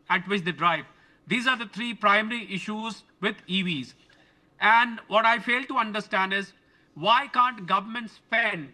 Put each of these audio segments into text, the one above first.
at which they drive. These are the three primary issues with EVs. And what I fail to understand is, why can't government spend?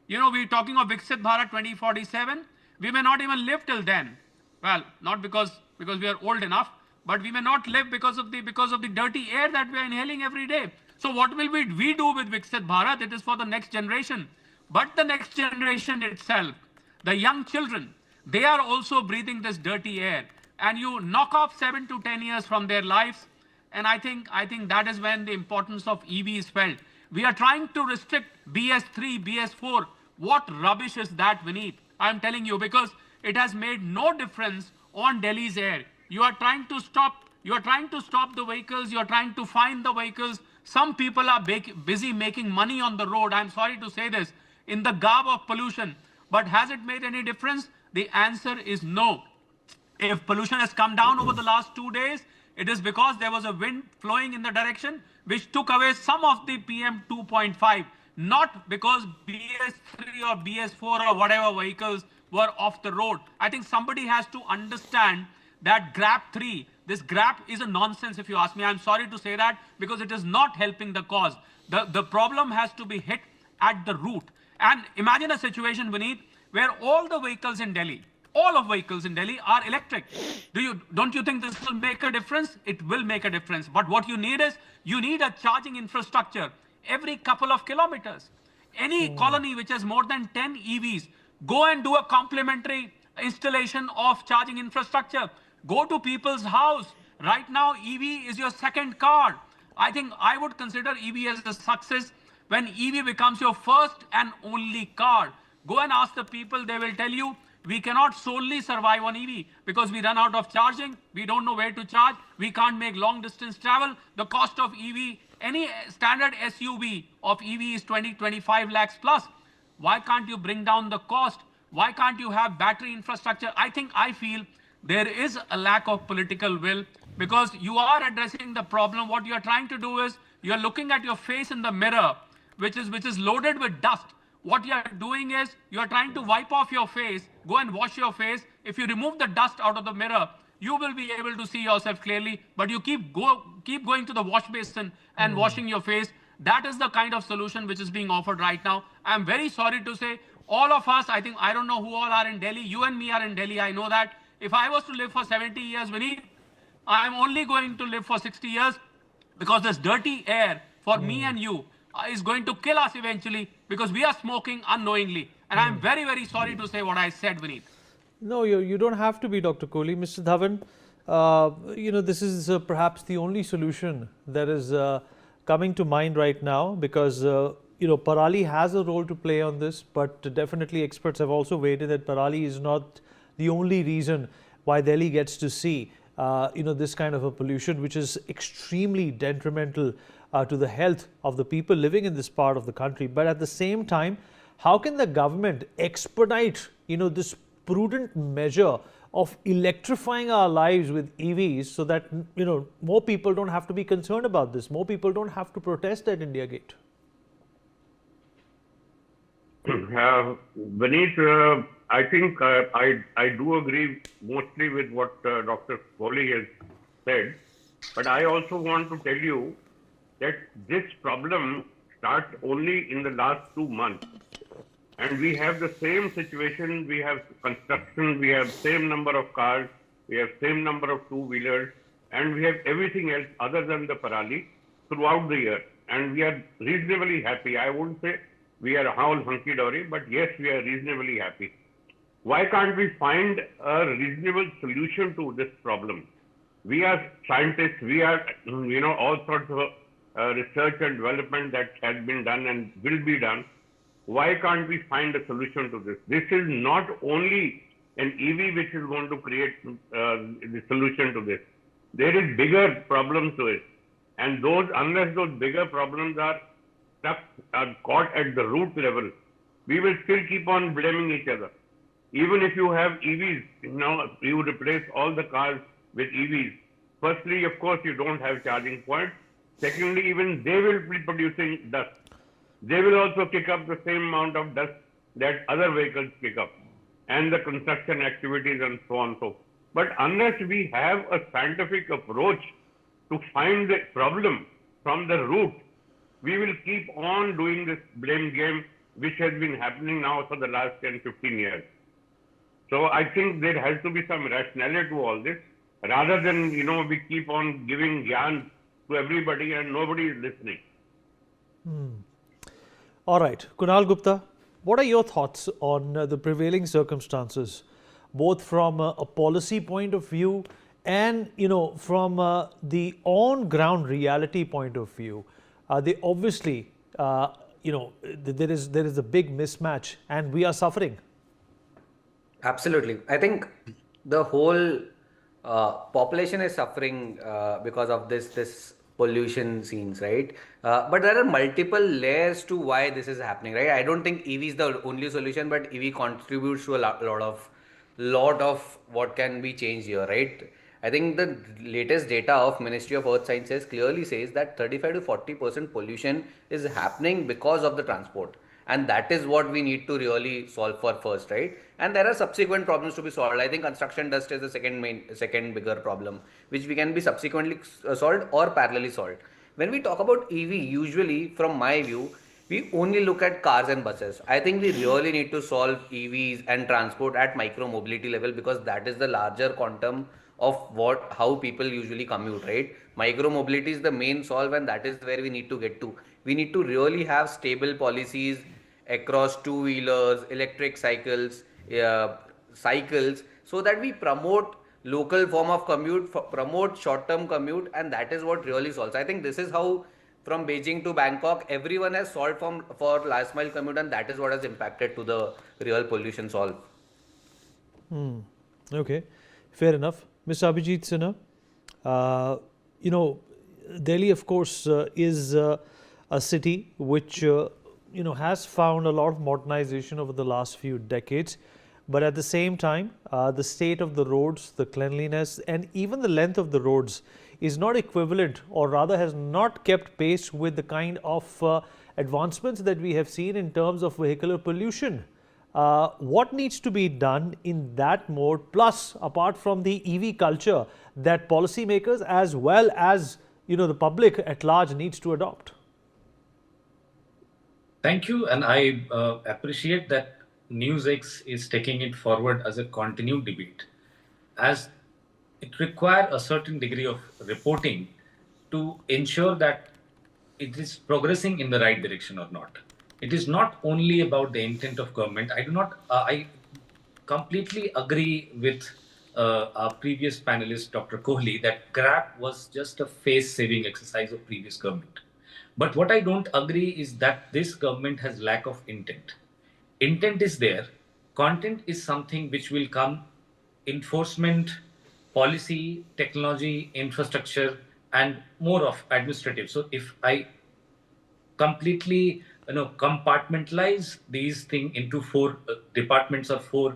You know, we're talking of Viksit Bharat 2047. We may not even live till then. Well, not because we are old enough, but we may not live because of the dirty air that we are inhaling every day. So what will we do with Viksit Bharat? It is for the next generation. But the next generation itself, the young children, they are also breathing this dirty air. And you knock off 7 to 10 years from their lives, and I think that is when the importance of EV is felt. We are trying to restrict BS3, BS4. What rubbish is that, Vineet? I'm telling you, because it has made no difference on Delhi's air. You are trying to stop the vehicles, you are trying to find the vehicles. Some people are busy making money on the road. I'm sorry to say this, in the garb of pollution. But has it made any difference? The answer is no. If pollution has come down over the last 2 days, it is because there was a wind flowing in the direction which took away some of the PM 2.5, not because BS3 or BS4 or whatever vehicles were off the road. I think somebody has to understand that GRAP 3, this GRAP is a nonsense if you ask me. I'm sorry to say that, because it is not helping the cause. The problem has to be hit at the root. And imagine a situation, Vineet, where all the vehicles in Delhi, all of vehicles in Delhi are electric. Don't you think this will make a difference? It will make a difference. But what you need is, you need a charging infrastructure every couple of kilometers. Any colony which has more than 10 EVs, go and do a complementary installation of charging infrastructure. Go to people's house. Right now, EV is your second car. I think I would consider EV as a success when EV becomes your first and only car. Go and ask the people, they will tell you, we cannot solely survive on EV because we run out of charging. We don't know where to charge. We can't make long distance travel. The cost of EV, any standard SUV of EV is 25 lakhs plus. Why can't you bring down the cost? Why can't you have battery infrastructure? I feel there is a lack of political will, because you are addressing the problem. What you are trying to do is, you are looking at your face in the mirror, which is loaded with dust. What you are doing is, you are trying to wipe off your face, go and wash your face. If you remove the dust out of the mirror, you will be able to see yourself clearly, but you keep going to the wash basin and washing your face. That is the kind of solution which is being offered right now. I'm very sorry to say, all of us, I don't know who all are in Delhi. You and me are in Delhi, I know that. If I was to live for 70 years, Vineet, I'm only going to live for 60 years, because this dirty air for me and you is going to kill us eventually, because we are smoking unknowingly. And I'm very, very sorry to say what I said, Vineet. No, you don't have to be, Dr. Kohli. Mr. Dhawan, this is perhaps the only solution that is coming to mind right now, because Parali has a role to play on this, but definitely experts have also weighed in that Parali is not the only reason why Delhi gets to see this kind of a pollution, which is extremely detrimental to the health of the people living in this part of the country. But at the same time, how can the government expedite this prudent measure of electrifying our lives with EVs, so that more people don't have to be concerned about this, more people don't have to protest at India Gate? Vineet, I think I do agree mostly with what Dr. Kohli has said, but I also want to tell you that this problem starts only in the last 2 months. And we have the same situation. We have construction, we have same number of cars, we have same number of two-wheelers, and we have everything else other than the Parali throughout the year. And we are reasonably happy. I wouldn't say we are all hunky-dory, but yes, we are reasonably happy. Why can't we find a reasonable solution to this problem? We are scientists, we are, all sorts of research and development that has been done and will be done. Why can't we find a solution to this? This is not only an EV which is going to create the solution to this. There is bigger problems to it. And unless those bigger problems are caught at the root level, we will still keep on blaming each other. Even if you have EVs, you replace all the cars with EVs. Firstly, of course, you don't have charging points. Secondly, even they will be producing dust. They will also kick up the same amount of dust that other vehicles kick up, and the construction activities and so on. So But unless we have a scientific approach to find the problem from the root, we will keep on doing this blame game, which has been happening now for the last 10, 15 years. So I think there has to be some rationality to all this, rather than, we keep on giving gyan to everybody and nobody is listening. All right, Kunal Gupta, what are your thoughts on the prevailing circumstances, both from a policy point of view and from the on-ground reality point of view? They obviously, there is a big mismatch, and we are suffering. Absolutely. I think the whole population is suffering because of this pollution scenes, right? But there are multiple layers to why this is happening, right? I don't think EV is the only solution, but EV contributes to a lot of what can be changed here, right? I think the latest data of Ministry of Earth Sciences clearly says that 35 to 40% pollution is happening because of the transport, and that is what we need to really solve for first, right? And there are subsequent problems to be solved. I think construction dust is the second bigger problem, which we can be subsequently solved or parallelly solved. When we talk about EV, usually from my view, we only look at cars and buses. I think we really need to solve EVs and transport at micro mobility level, because that is the larger quantum of how people usually commute, right? Micro mobility is the main solve, and that is where we need to get to. We need to really have stable policies across two-wheelers, electric cycles, so that we promote local form of commute, promote short-term commute, and that is what really solves. I think this is how from Beijing to Bangkok, everyone has solved for last mile commute, and that is what has impacted to the real pollution solve. Okay, fair enough. Mr. Abhijit Sinha, Delhi, of course, is a city which has found a lot of modernization over the last few decades. But at the same time, the state of the roads, the cleanliness, and even the length of the roads is not equivalent, or rather has not kept pace with the kind of advancements that we have seen in terms of vehicular pollution. What needs to be done in that mode, plus apart from the EV culture that policymakers as well as the public at large needs to adopt? Thank you, and I appreciate that NewsX is taking it forward as a continued debate, as it requires a certain degree of reporting to ensure that it is progressing in the right direction or not. It is not only about the intent of government. I completely agree with our previous panelist, Dr. Kohli, that Grab was just a face-saving exercise of previous government. But what I don't agree is that this government has lack of intent. Intent is there. Content is something which will come. Enforcement, policy, technology, infrastructure, and more of administrative. So if I completely compartmentalize these things into four departments or four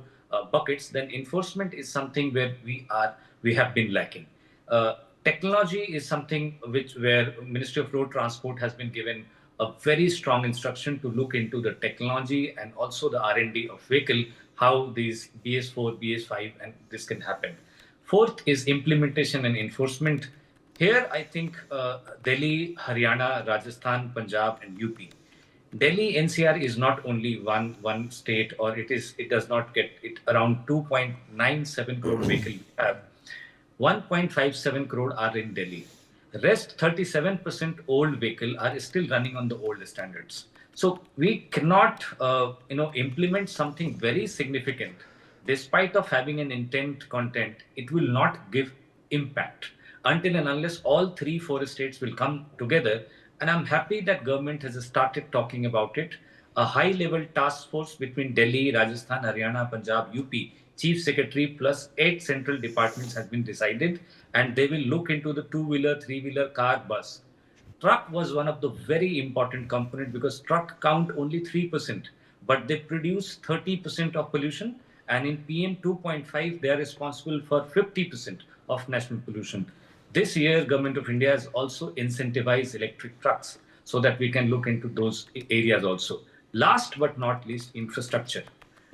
buckets, then enforcement is something where we have been lacking. Technology is something where Ministry of Road Transport has been given a very strong instruction to look into the technology and also the R&D of vehicle, how these BS4, BS5 and this can happen. Fourth is implementation and enforcement. Here, I think Delhi, Haryana, Rajasthan, Punjab, and UP. Delhi NCR is not only one state, or it does not get it around 2.97 crore vehicles we have. 1.57 crore are in Delhi. The rest 37% old vehicle are still running on the old standards. So we cannot implement something very significant. Despite of having an intent content, it will not give impact until and unless all 3-4 states will come together. And I'm happy that government has started talking about it. A high-level task force between Delhi, Rajasthan, Haryana, Punjab, UP, Chief Secretary plus 8 central departments has been decided, and they will look into the two-wheeler, three-wheeler, car, bus. Truck was one of the very important component, because truck count only 3%, but they produce 30% of pollution, and in PM 2.5 they are responsible for 50% of national pollution. This year, Government of India has also incentivized electric trucks so that we can look into those areas also. Last but not least, infrastructure.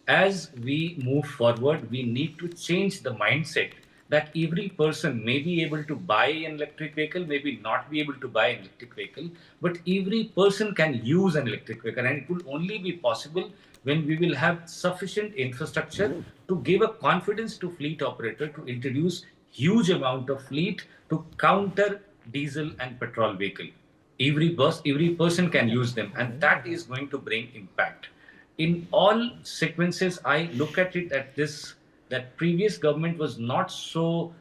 As we move forward, we need to change the mindset that every person may be able to buy an electric vehicle, maybe not be able to buy an electric vehicle, but every person can use an electric vehicle, and it will only be possible when we will have sufficient infrastructure to give a confidence to fleet operator to introduce huge amount of fleet to counter diesel and petrol vehicle. Every bus, every person can use them, and that is going to bring impact. In all sequences, I look at it at this, that previous government was not so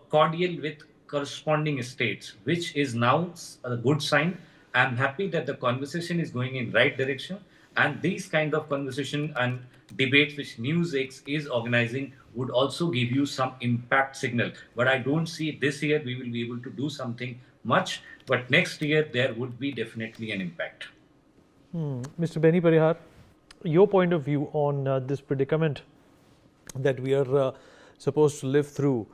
cordial with corresponding states, which is now a good sign. I'm happy that the conversation is going in right direction, and these kind of conversation and debates which NewsX is organizing would also give you some impact signal. But I don't see this year we will be able to do something much, but next year there would be definitely an impact. Mr. Beni Parihar, your point of view on this predicament that we are supposed to live through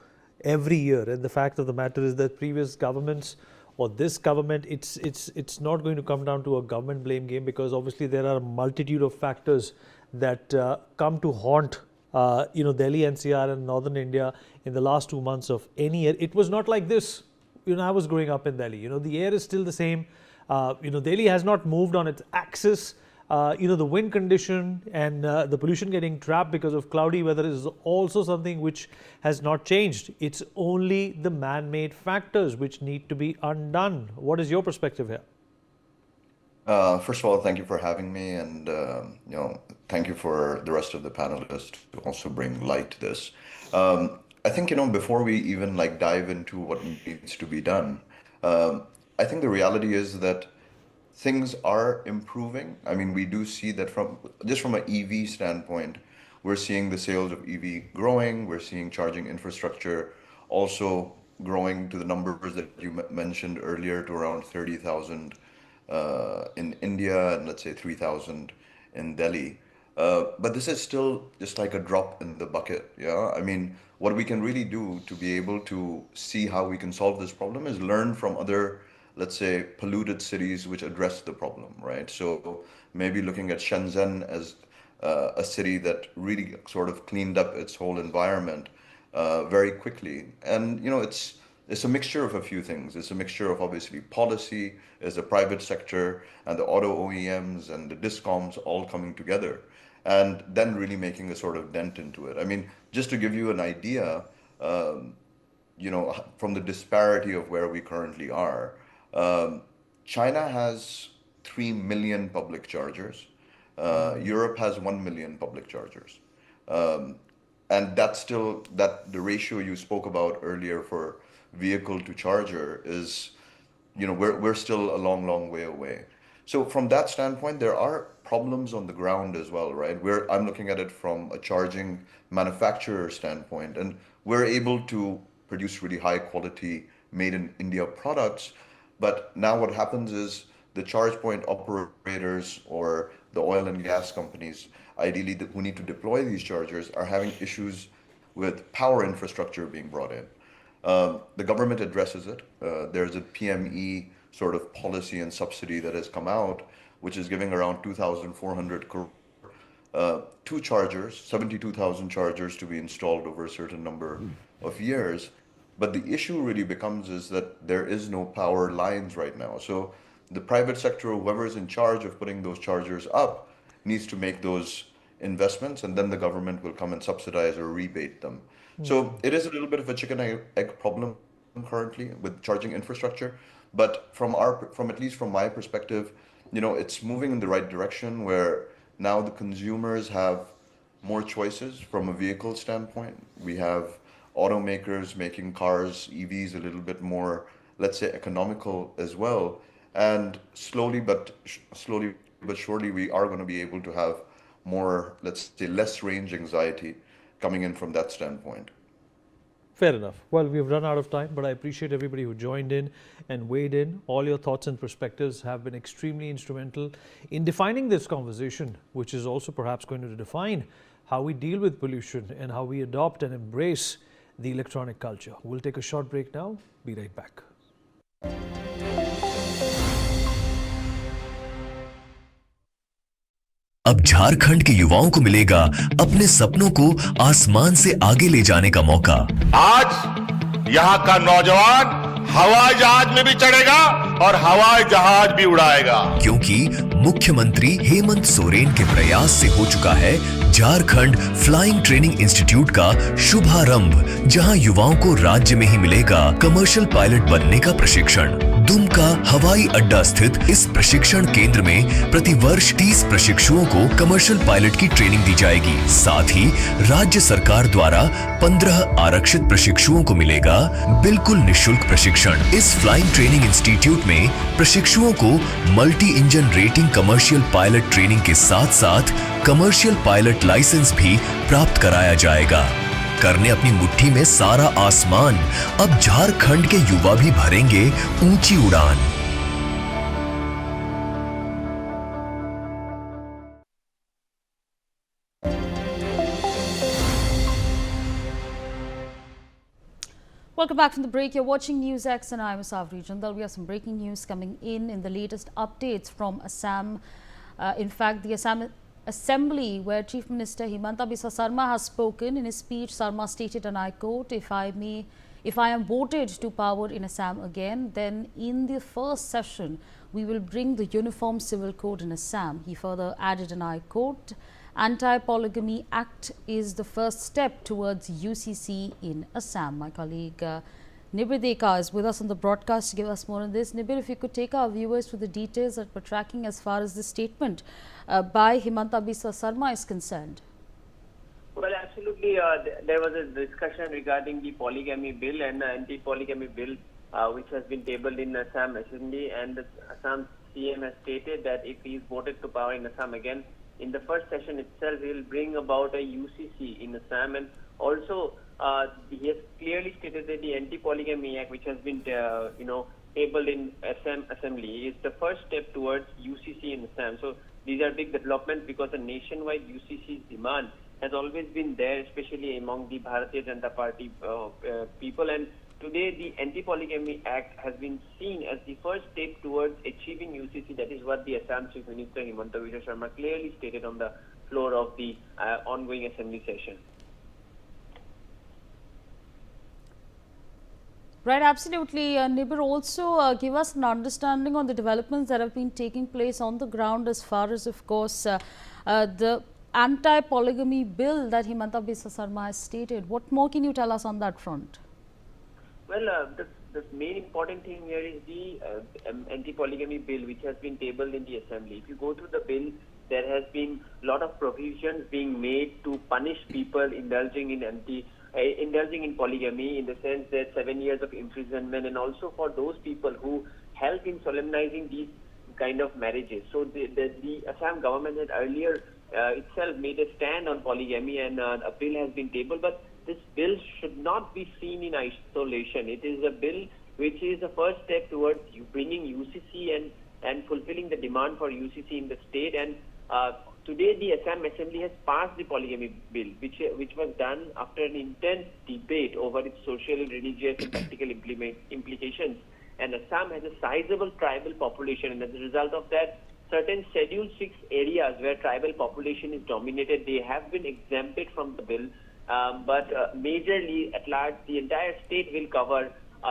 every year, and the fact of the matter is that previous governments or this government, it's not going to come down to a government blame game, because obviously there are a multitude of factors that come to haunt Delhi NCR and northern India in the last 2 months of any year. It was not like this. I was growing up in Delhi. The air is still the same. Delhi has not moved on its axis. The wind condition and the pollution getting trapped because of cloudy weather is also something which has not changed. It's only the man-made factors which need to be undone. What is your perspective here? First of all, thank you for having me, and thank you for the rest of the panelists to also bring light to this. I think before we even dive into what needs to be done, I think the reality is that things are improving. I mean, we do see that from an EV standpoint, we're seeing the sales of EV growing. We're seeing charging infrastructure also growing to the numbers that you mentioned earlier, to around 30,000 in India, and let's say 3,000 in Delhi. But this is still just like a drop in the bucket. Yeah. I mean, what we can really do to be able to see how we can solve this problem is learn from other, let's say, polluted cities which address the problem, right? So maybe looking at Shenzhen as a city that really sort of cleaned up its whole environment very quickly. And it's a mixture of a few things. It's a mixture of obviously policy, as the private sector and the auto OEMs and the discoms all coming together, and then really making a sort of dent into it. I mean, just to give you an idea, from the disparity of where we currently are, China has 3 million public chargers. Europe has 1 million public chargers. And that's still, that the ratio you spoke about earlier for vehicle to charger is, we're still a long way away. So from that standpoint, there are problems on the ground as well, right? I'm looking at it from a charging manufacturer standpoint, and we're able to produce really high quality made in India products. But now what happens is the charge point operators or the oil and gas companies, ideally who need to deploy these chargers, are having issues with power infrastructure being brought in. The government addresses it. There's a PME sort of policy and subsidy that has come out, which is giving around 2,400 crore, two chargers, 72,000 chargers to be installed over a certain number of years. But the issue really becomes is that there is no power lines right now. So the private sector, whoever is in charge of putting those chargers up, needs to make those investments, and then the government will come and subsidize or rebate them. So it is a little bit of a chicken egg problem currently with charging infrastructure. But from at least from my perspective, it's moving in the right direction, where now the consumers have more choices from a vehicle standpoint. We have automakers making cars, EVs, a little bit more, let's say, economical as well. And slowly but surely, we are going to be able to have more, let's say, less range anxiety coming in from that standpoint. Fair enough. Well, we've run out of time, but I appreciate everybody who joined in and weighed in. All your thoughts and perspectives have been extremely instrumental in defining this conversation, which is also perhaps going to define how we deal with pollution and how we adopt and embrace the electronic culture. We'll take a short break now. Be right back. अब झारखंड के युवाओं को मिलेगा अपने सपनों को आसमान से आगे ले जाने का मौका। आज यहाँ का नौजवान हवाई जहाज में भी चढ़ेगा और हवाई जहाज भी उड़ाएगा, क्योंकि मुख्यमंत्री हेमंत सोरेन के प्रयास से हो चुका है झारखंड फ्लाइंग ट्रेनिंग इंस्टीट्यूट का शुभारंभ, जहां युवाओं को राज्य में ही मिलेगा कमर्शियल पायलट बनने का प्रशिक्षण। दुमका हवाई अड्डा स्थित इस प्रशिक्षण केंद्र में प्रतिवर्ष 30 प्रशिक्षुओं को कमर्शियल पायलट की ट्रेनिंग दी जाएगी। साथ ही राज्य सरकार द्वारा 15 आरक्षित प्रशिक्षुओं को मिलेगा बिल्कुल निःशुल्क प्रशिक्षण। इस फ्लाइंग ट्रेनिंग इंस्टीट्यूट में प्रशिक्षुओं को multi engine rating commercial pilot training के साथ साथ कमर्शियल पायलट लाइसेंस भी प्राप्त कराया जाएगा। करने अपनी मुट्ठी में सारा आसमान, अब झारखंड के युवा भी भरेंगे ऊंची उड़ान। Welcome back from the break. You're watching NewsX and I'm Savri Jindal. We have some breaking news coming in the latest updates from Assam. In fact, the Assam Assembly, where Chief Minister Himanta Biswa Sarma has spoken. In his speech, Sarma stated, and I quote, if I am voted to power in Assam again, then in the first session, we will bring the Uniform Civil Code in Assam. He further added, and I quote, Anti-Polygamy Act is the first step towards UCC in Assam. My colleague Nibir Deka is with us on the broadcast to give us more on this. Nibir, if you could take our viewers through the details that we're tracking as far as this statement by Himanta Biswa Sarma is concerned. Well, absolutely. There was a discussion regarding the polygamy bill and the anti-polygamy bill which has been tabled in Assam Assembly, and the Assam CM has stated that if he is voted to power in Assam again, in the first session itself, he will bring about a UCC in Assam, and also he has clearly stated that the Anti-Polygamy Act, which has been tabled in Assam Assembly, is the first step towards UCC in Assam. So these are big developments because the nationwide UCC demand has always been there, especially among the Bharatiya Janata Party people. And today, the Anti-Polygamy Act has been seen as the first step towards achieving UCC. That is what the Assam Chief Minister Himanta Biswa Sarma clearly stated on the floor of the ongoing Assembly session. Right, absolutely. Nibir, also give us an understanding on the developments that have been taking place on the ground as far as, of course, the anti-polygamy bill that Himanta Biswa Sarma has stated. What more can you tell us on that front? Well, the main important thing here is the anti-polygamy bill, which has been tabled in the Assembly. If you go through the bill, there has been a lot of provisions being made to punish people indulging in polygamy, in the sense that 7 years of imprisonment, and also for those people who help in solemnizing these kind of marriages. So the Assam government had earlier itself made a stand on polygamy, and a bill has been tabled, but this bill should not be seen in isolation. It is a bill which is the first step towards bringing UCC and fulfilling the demand for UCC in the state. And today the Assam Assembly has passed the polygamy bill, which was done after an intense debate over its social, religious and practical implications. And Assam has a sizable tribal population, and as a result of that, certain Schedule 6 areas where tribal population is dominated, they have been exempted from the bill. But majorly at large, the entire state will cover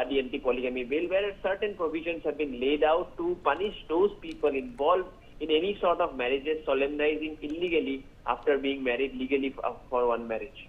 the anti-polygamy bill, where certain provisions have been laid out to punish those people involved in any sort of marriages solemnizing illegally after being married legally for one marriage.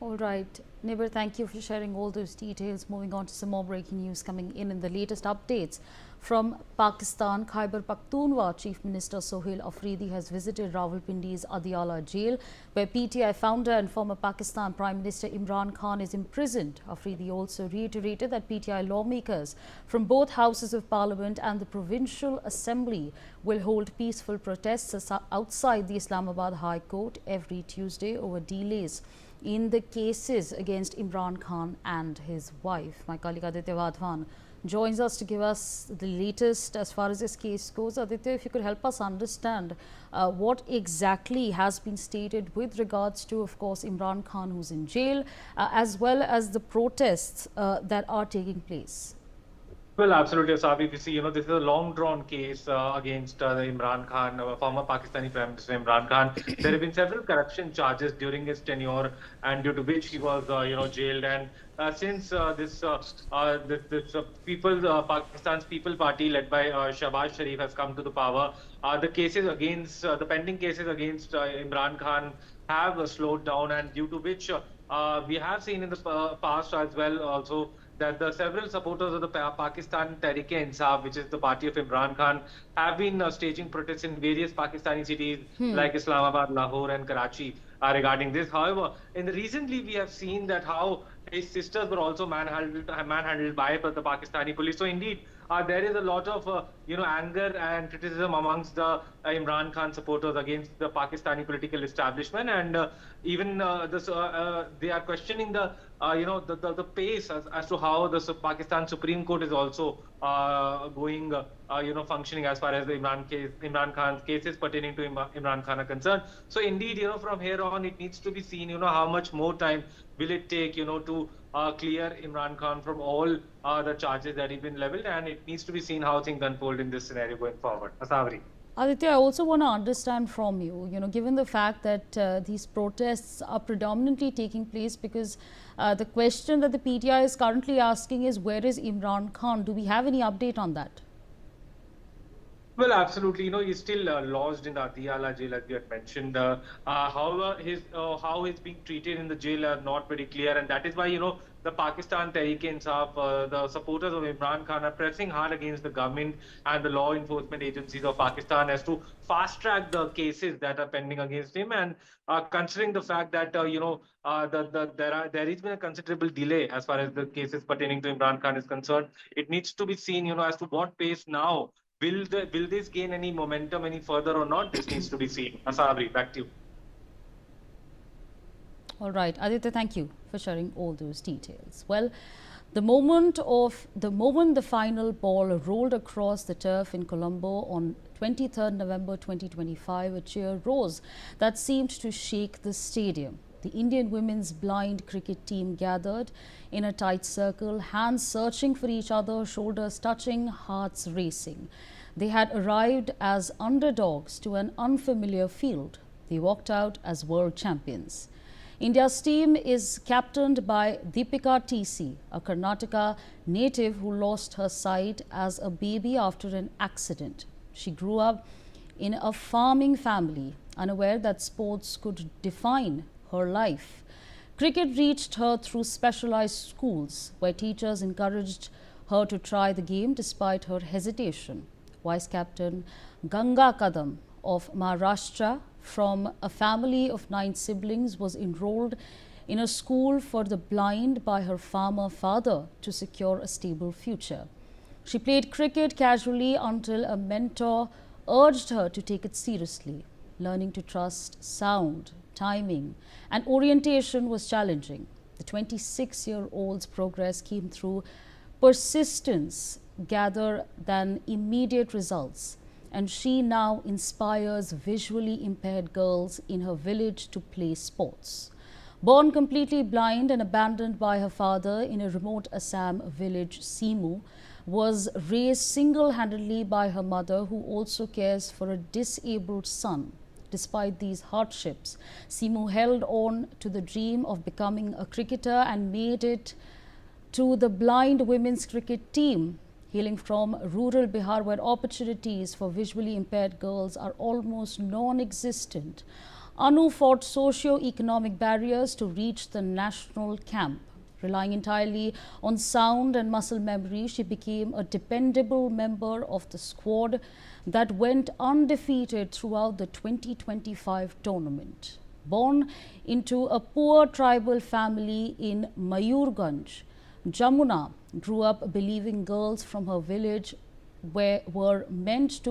All right. Nibir, thank you for sharing all those details. Moving on to some more breaking news coming in the latest updates from Pakistan. Khyber Pakhtunkhwa Chief Minister Sohail Afridi has visited Rawalpindi's Adiala jail, where PTI founder and former Pakistan Prime Minister Imran Khan is imprisoned. Afridi also reiterated that PTI lawmakers from both houses of parliament and the Provincial Assembly will hold peaceful protests outside the Islamabad High Court every Tuesday over delays in the cases against Imran Khan and his wife. My colleague Aditya Wadhwan joins us to give us the latest as far as this case goes. Aditya, if you could help us understand what exactly has been stated with regards to, of course, Imran Khan, who's in jail, as well as the protests that are taking place. Well, absolutely, Asabi. If you see, this is a long-drawn case against Imran Khan, former Pakistani Prime Minister Imran Khan. There have been several corruption charges during his tenure, and due to which he was, jailed. And since Pakistan's People Party, led by Shahbaz Sharif, has come to the power, the pending cases against Imran Khan have slowed down, and due to which we have seen in the past as well also that the several supporters of the Pakistan Tehreek-e-Insaf, which is the party of Imran Khan, have been staging protests in various Pakistani cities like Islamabad, Lahore, and Karachi regarding this. However, recently we have seen that how his sisters were also manhandled by the Pakistani police. So indeed, there is a lot of anger and criticism amongst the Imran Khan supporters against the Pakistani political establishment, and even they are questioning the pace as to how the Pakistan Supreme Court is also going functioning as far as the Imran Khan's cases pertaining to Imran Khan are concerned. So indeed, from here on, it needs to be seen, how much more time will it take, to clear Imran Khan from all the charges that have been leveled, and it needs to be seen how things unfold in this scenario going forward. Asawari. Aditya, I also want to understand from you, given the fact that these protests are predominantly taking place because the question that the PTI is currently asking is, where is Imran Khan? Do we have any update on that? Well, absolutely. He's still lodged in the Adiyala jail, as you had mentioned. However, how he's being treated in the jail are not very clear, and that is why the Pakistan Tehreek-e-Insaf, the supporters of Imran Khan, are pressing hard against the government and the law enforcement agencies of Pakistan as to fast track the cases that are pending against him. And considering the fact that there has been a considerable delay as far as the cases pertaining to Imran Khan is concerned, it needs to be seen, as to what pace now. Will this gain any momentum any further or not? This needs to be seen. Asabri, back to you. All right, Aditya, thank you for sharing all those details. Well, the moment the final ball rolled across the turf in Colombo on 23rd November 2025, a cheer rose that seemed to shake the stadium. The Indian women's blind cricket team gathered in a tight circle, hands searching for each other, shoulders touching, hearts racing. They had arrived as underdogs to an unfamiliar field. They walked out as world champions. India's team is captained by Deepika TC, a Karnataka native who lost her sight as a baby after an accident. She grew up in a farming family, unaware that sports could define her life. Cricket reached her through specialized schools, where teachers encouraged her to try the game despite her hesitation. Vice Captain Ganga Kadam of Maharashtra, from a family of 9 siblings, was enrolled in a school for the blind by her farmer father to secure a stable future. She played cricket casually until a mentor urged her to take it seriously. Learning to trust sound, timing, and orientation was challenging. The 26-year-old's progress came through persistence rather than immediate results, and she now inspires visually impaired girls in her village to play sports. Born completely blind and abandoned by her father in a remote Assam village, Simu was raised single-handedly by her mother, who also cares for a disabled son. Despite these hardships, Simu held on to the dream of becoming a cricketer and made it to the blind women's cricket team. Hailing from rural Bihar, where opportunities for visually impaired girls are almost non-existent, Anu fought socio-economic barriers to reach the national camp. Relying entirely on sound and muscle memory, she became a dependable member of the squad that went undefeated throughout the 2025 tournament. Born into a poor tribal family in Mayurganj, Jamuna grew up believing girls from her village were meant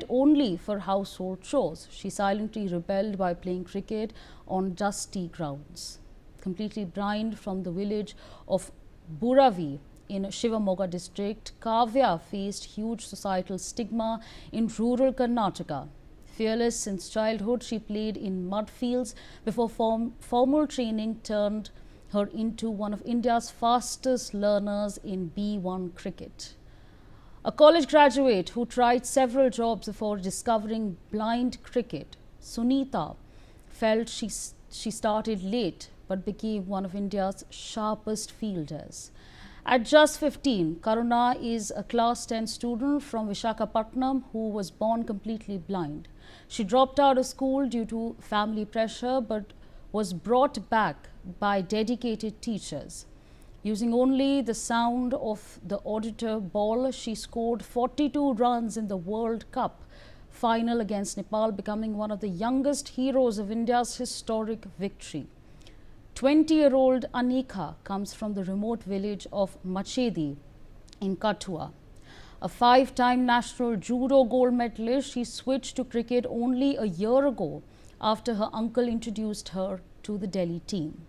only for household chores. She silently rebelled by playing cricket on dusty grounds. Completely blind from the village of Buravi in Shivamoga district, Kavya faced huge societal stigma in rural Karnataka. Fearless since childhood, she played in mud fields before formal training turned her into one of India's fastest learners in B1 cricket. A college graduate who tried several jobs before discovering blind cricket, Sunita, felt she started late but became one of India's sharpest fielders. At just 15, Karuna is a class 10 student from Visakhapatnam who was born completely blind. She dropped out of school due to family pressure but was brought back by dedicated teachers. Using only the sound of the auditor ball, she scored 42 runs in the World Cup final against Nepal, becoming one of the youngest heroes of India's historic victory. 20-year-old Anika comes from the remote village of Machedi in Kathua. A 5-time national judo gold medalist, she switched to cricket only a year ago after her uncle introduced her to the Delhi team.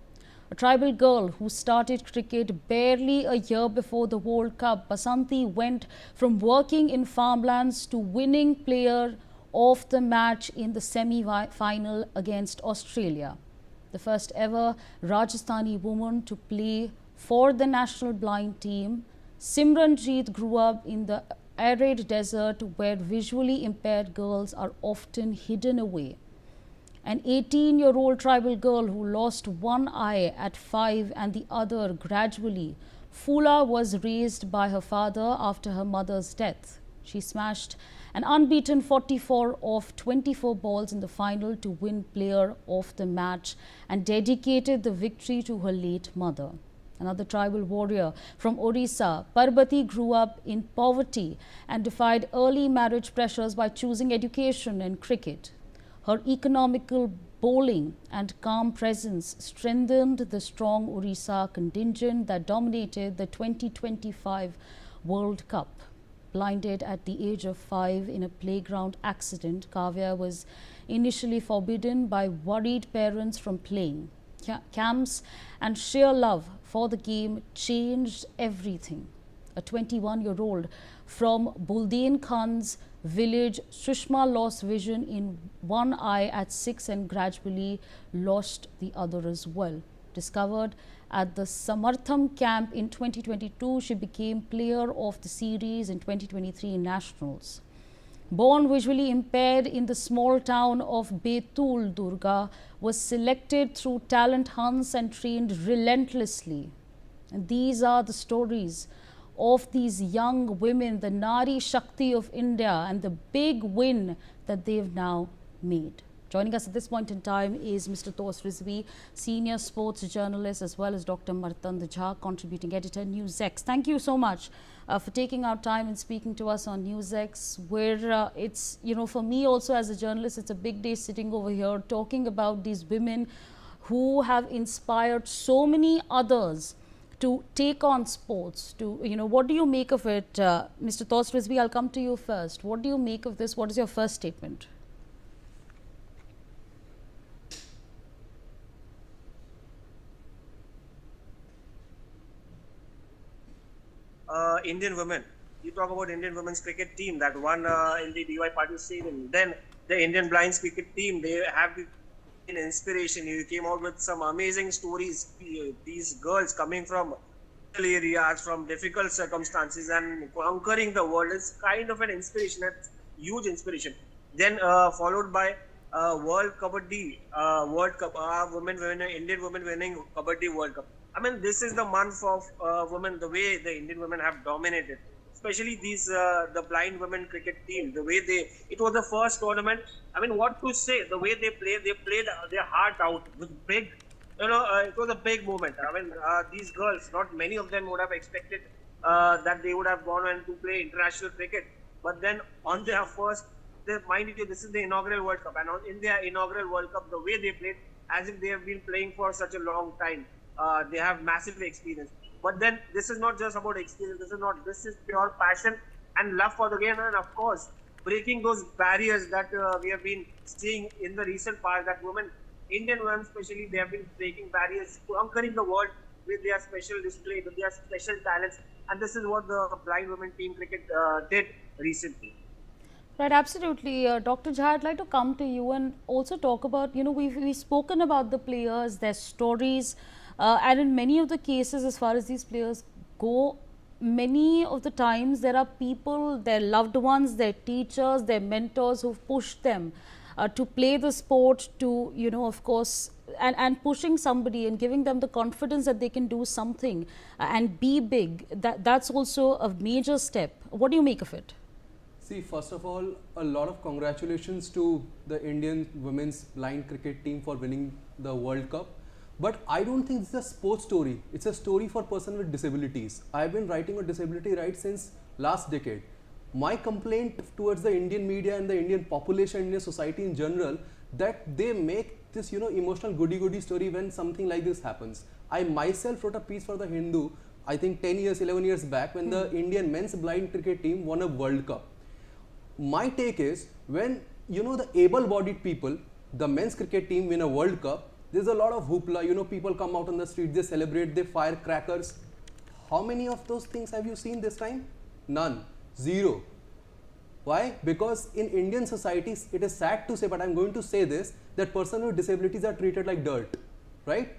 A tribal girl who started cricket barely a year before the World Cup, Basanti went from working in farmlands to winning player of the match in the semi-final against Australia. The first ever Rajasthani woman to play for the national blind team, Simranjeet grew up in the arid desert where visually impaired girls are often hidden away. An 18-year-old tribal girl who lost one eye at 5 and the other gradually, Fula was raised by her father after her mother's death. She smashed an unbeaten 44 of 24 balls in the final to win player of the match and dedicated the victory to her late mother. Another tribal warrior from Orissa, Parbati grew up in poverty and defied early marriage pressures by choosing education and cricket. Her economical bowling and calm presence strengthened the strong Orissa contingent that dominated the 2025 World Cup. Blinded at the age of 5 in a playground accident, Kavya was initially forbidden by worried parents from playing. Camps and sheer love for the game changed everything. A 21-year-old from Bulden Khan's village, Sushma lost vision in one eye at 6 and gradually lost the other as well. Discovered at the Samartham camp in 2022, she became player of the series in 2023 Nationals. Born visually impaired in the small town of Betul, Durga was selected through talent hunts and trained relentlessly. And these are the stories of these young women, the Nari Shakti of India, and the big win that they've now made. Joining us at this point in time is Mr. Tos Rizvi, senior sports journalist, as well as Dr. Martand Jha, contributing editor, NewsX. Thank you so much for taking out time and speaking to us on NewsX, where it's, for me also as a journalist, it's a big day sitting over here talking about these women who have inspired so many others to take on sports. What do you make of it? Mr. Tos Rizvi, I'll come to you first. What do you make of this? What is your first statement? Indian women. You talk about Indian women's cricket team that won in the DY Patil Stadium. Then the Indian Blinds cricket team, they have been an inspiration. You came out with some amazing stories. These girls coming from areas, from difficult circumstances and conquering the world is kind of an inspiration. That's huge inspiration. Then followed by World Kabaddi World Cup, Indian women winning Kabaddi World Cup. I mean, this is the month of women, the way the Indian women have dominated, especially these, the blind women cricket team, the way it was the first tournament. I mean, what to say, the way they played their heart out with big, it was a big moment. I mean, these girls, not many of them would have expected that they would have gone on to play international cricket. But then on their first, mind you, this is the inaugural World Cup, and in their inaugural World Cup, the way they played, as if they have been playing for such a long time. They have massive experience. But then this is not just about experience. This is pure passion and love for the game, and of course, breaking those barriers that we have been seeing in the recent past. That Indian women especially, they have been breaking barriers, conquering the world with their special display, with their special talents, and this is what the blind women team cricket did recently. Right, absolutely. Dr. Jha, I'd like to come to you and also talk about, we've spoken about the players, their stories, And in many of the cases, as far as these players go, many of the times there are people, their loved ones, their teachers, their mentors who've pushed them to play the sport, to, you know, of course, and pushing somebody and giving them the confidence that they can do something and be big. That's also a major step. What do you make of it? See, first of all, a lot of congratulations to the Indian women's blind cricket team for winning the World Cup. But I don't think this is a sports story. It's a story for person with disabilities. I've been writing on disability rights since last decade. My complaint towards the Indian media and the Indian population, Indian society in general, that they make this, you know, emotional goody-goody story when something like this happens. I myself wrote a piece for the Hindu, I think 10 years, 11 years back, when the Indian men's blind cricket team won a World Cup. My take is, when, you know, the able-bodied people, the men's cricket team win a World Cup, there's a lot of hoopla, you know, people come out on the street, they celebrate, they fire crackers. How many of those things have you seen this time? None. Zero. Why? Because in Indian societies, it is sad to say, but I'm going to say this, that persons with disabilities are treated like dirt, right?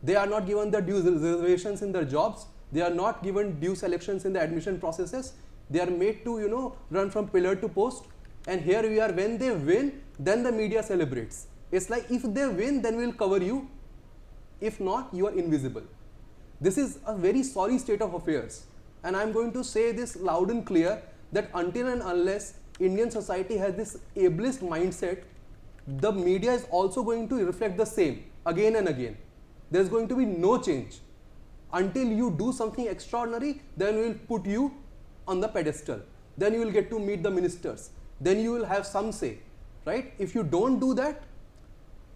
They are not given the due reservations in their jobs. They are not given due selections in the admission processes. They are made to, you know, run from pillar to post. And here we are, when they win, then the media celebrates. It's like, if they win, then we'll cover you. If not, you are invisible. This is a very sorry state of affairs. And I'm going to say this loud and clear, that until and unless Indian society has this ableist mindset, the media is also going to reflect the same again and again. There's going to be no change. Until you do something extraordinary, then we will put you on the pedestal. Then you will get to meet the ministers. Then you will have some say, right? If you don't do that,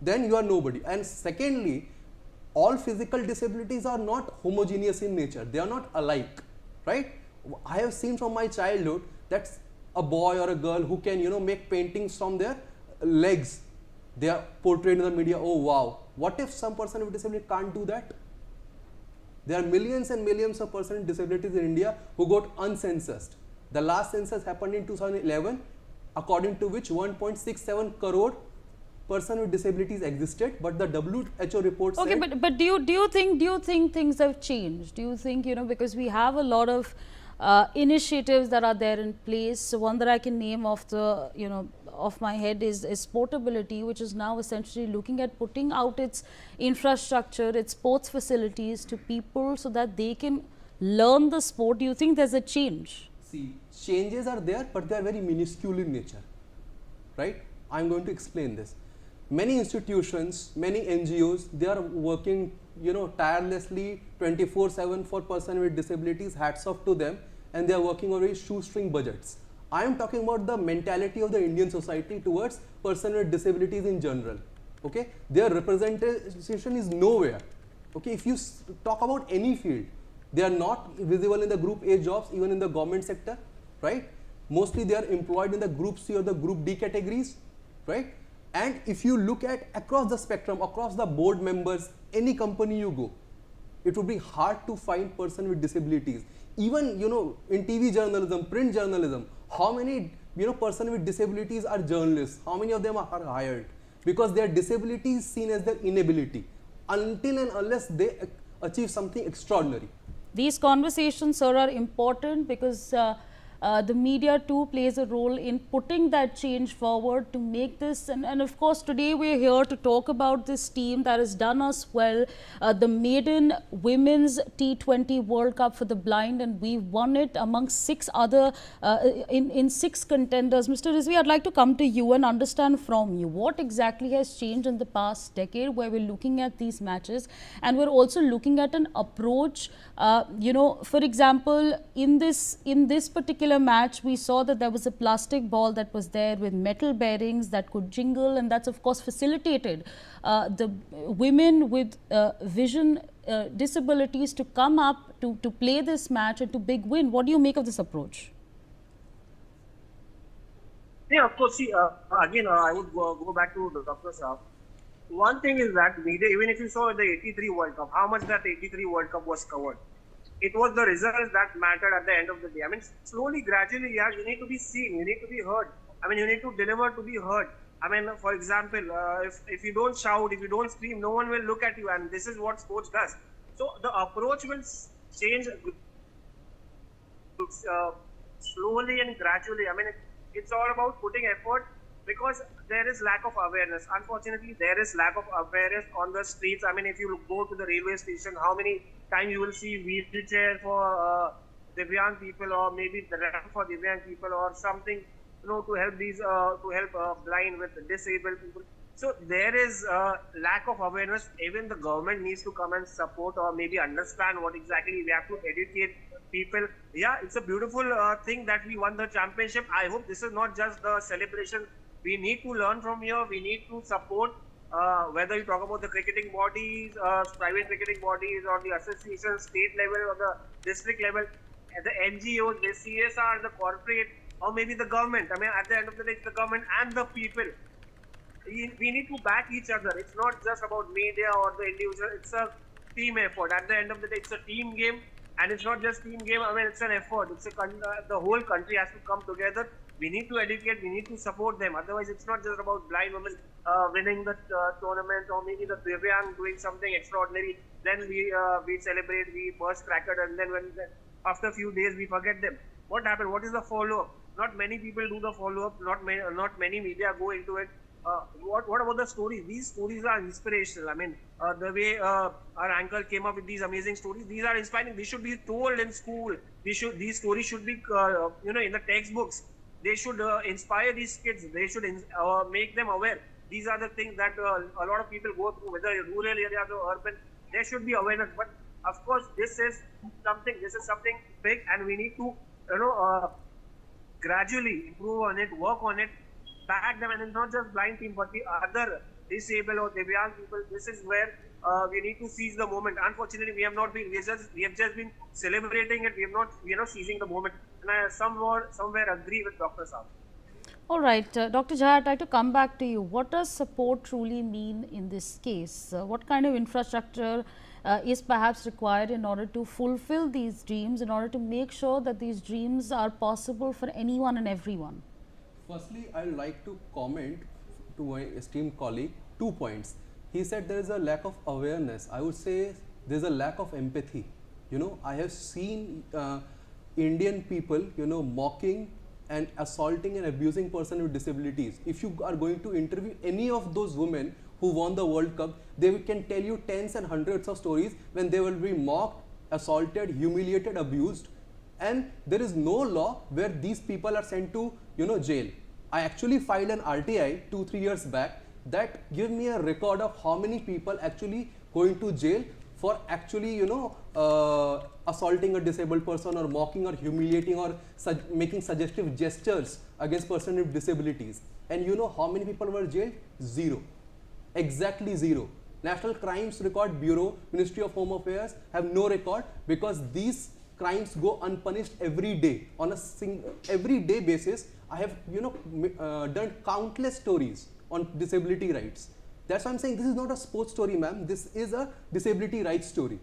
then you are nobody. And secondly, all physical disabilities are not homogeneous in nature. They are not alike, right? I have seen from my childhood that a boy or a girl who can, you know, make paintings from their legs. They are portrayed in the media. Oh wow! What if some person with disability can't do that? There are millions and millions of persons with disabilities in India who got uncensused. The last census happened in 2011, according to which 1.67 crore person with disabilities existed, but the WHO report said. Okay, but do you think things have changed? Do you think, you know, because we have a lot of initiatives that are there in place. So one that I can name off the, you know, off my head is Portability, which is now essentially looking at putting out its infrastructure, its sports facilities to people so that they can learn the sport. Do you think there's a change? See, changes are there, but they are very minuscule in nature, right? I'm going to explain this. Many institutions, many NGOs, they are working, you know, tirelessly 24/7 for persons with disabilities. Hats off to them, and they are working on very shoestring budgets. I am talking about the mentality of the Indian society towards persons with disabilities in general. Okay, their representation is nowhere. Okay, if you talk about any field, they are not visible in the Group A jobs, even in the government sector, right? Mostly they are employed in the Group C or the Group D categories, right? And if you look at across the spectrum, across the board members, any company you go, it would be hard to find person with disabilities. Even, you know, in TV journalism, print journalism, how many, you know, person with disabilities are journalists? How many of them are hired? Because their disability is seen as their inability until and unless they achieve something extraordinary. These conversations, sir, are important because the media too plays a role in putting that change forward to make this, and of course today we are here to talk about this team that has done us well, the maiden women's T20 World Cup for the blind, and we won it amongst 6 other in 6 contenders. Mr. Rizvi, I'd like to come to you and understand from you what exactly has changed in the past decade, where we're looking at these matches and we're also looking at an approach. You know, for example, in this particular match, we saw that there was a plastic ball that was there with metal bearings that could jingle, and that's of course facilitated the women with vision disabilities to come up to play this match and to big win. What do you make of this approach? Yeah, of course. See, again, I would go back to the Dr. Shah. One thing is that media, even if you saw the 83 World Cup, how much that 83 World Cup was covered, it was the results that mattered at the end of the day. I mean, slowly, gradually, yeah, you need to be seen, you need to be heard. I mean, you need to deliver to be heard. I mean, for example, if you don't shout, if you don't scream, no one will look at you, and this is what sports does. So the approach will change slowly and gradually. I mean, it's all about putting effort because there is lack of awareness. Unfortunately, there is lack of awareness on the streets. I mean, if you go to the railway station, how many times you will see wheelchair for Divyang people, or maybe the ramp for Divyang people, or something, to help blind with disabled people. So there is lack of awareness. Even the government needs to come and support, or maybe understand what exactly we have to educate people. Yeah, it's a beautiful thing that we won the championship. I hope this is not just the celebration. We need to learn from here. We need to support, whether you talk about the cricketing bodies, private cricketing bodies, or the association, state level, or the district level, the NGOs, the CSR, the corporate, or maybe the government. I mean, at the end of the day, it's the government and the people. We need to back each other. It's not just about media or the individual. It's a team effort. At the end of the day, it's a team game, and it's not just team game. I mean, it's an effort. It's the whole country has to come together. We need to educate. We need to support them. Otherwise, it's not just about blind women winning the tournament, or maybe the Divyang doing something extraordinary. Then we celebrate, we burst crackers, and then after a few days we forget them. What happened? What is the follow-up? Not many people do the follow-up. Not many media go into it. What about the stories? These stories are inspirational. I mean, the way our anchor came up with these amazing stories, these are inspiring. They should be told in school. These stories should be, in the textbooks. They should inspire these kids. They should make them aware. These are the things that a lot of people go through, whether rural areas or urban. There should be awareness. But of course, this is something big, and we need to, gradually improve on it, work on it. Back them, and it's not just blind team, but the other disabled or Divyang people. This is where we need to seize the moment. Unfortunately, we have just been celebrating it. We are not seizing the moment. And I somewhere agree with Dr. Saab. All right, Dr. Jha, I'd like to come back to you. What does support truly mean in this case? What kind of infrastructure is perhaps required in order to fulfill these dreams, in order to make sure that these dreams are possible for anyone and everyone? Firstly, I would like to comment to my esteemed colleague 2 points. He said there is a lack of awareness. I would say there is a lack of empathy. I have seen Indian people, mocking and assaulting and abusing person with disabilities. If you are going to interview any of those women who won the World Cup, they can tell you tens and hundreds of stories when they will be mocked, assaulted, humiliated, abused. And there is no law where these people are sent to, jail. I actually filed an RTI 2-3 years back that give me a record of how many people actually going to jail for actually, assaulting a disabled person, or mocking or humiliating, or making suggestive gestures against person with disabilities. And you know how many people were jailed? 0. Exactly 0. National Crimes Record Bureau, Ministry of Home Affairs have no record, because these crimes go unpunished every day. On a everyday basis, I have done countless stories on disability rights. That's why I'm saying this is not a sports story, ma'am. This is a disability rights story.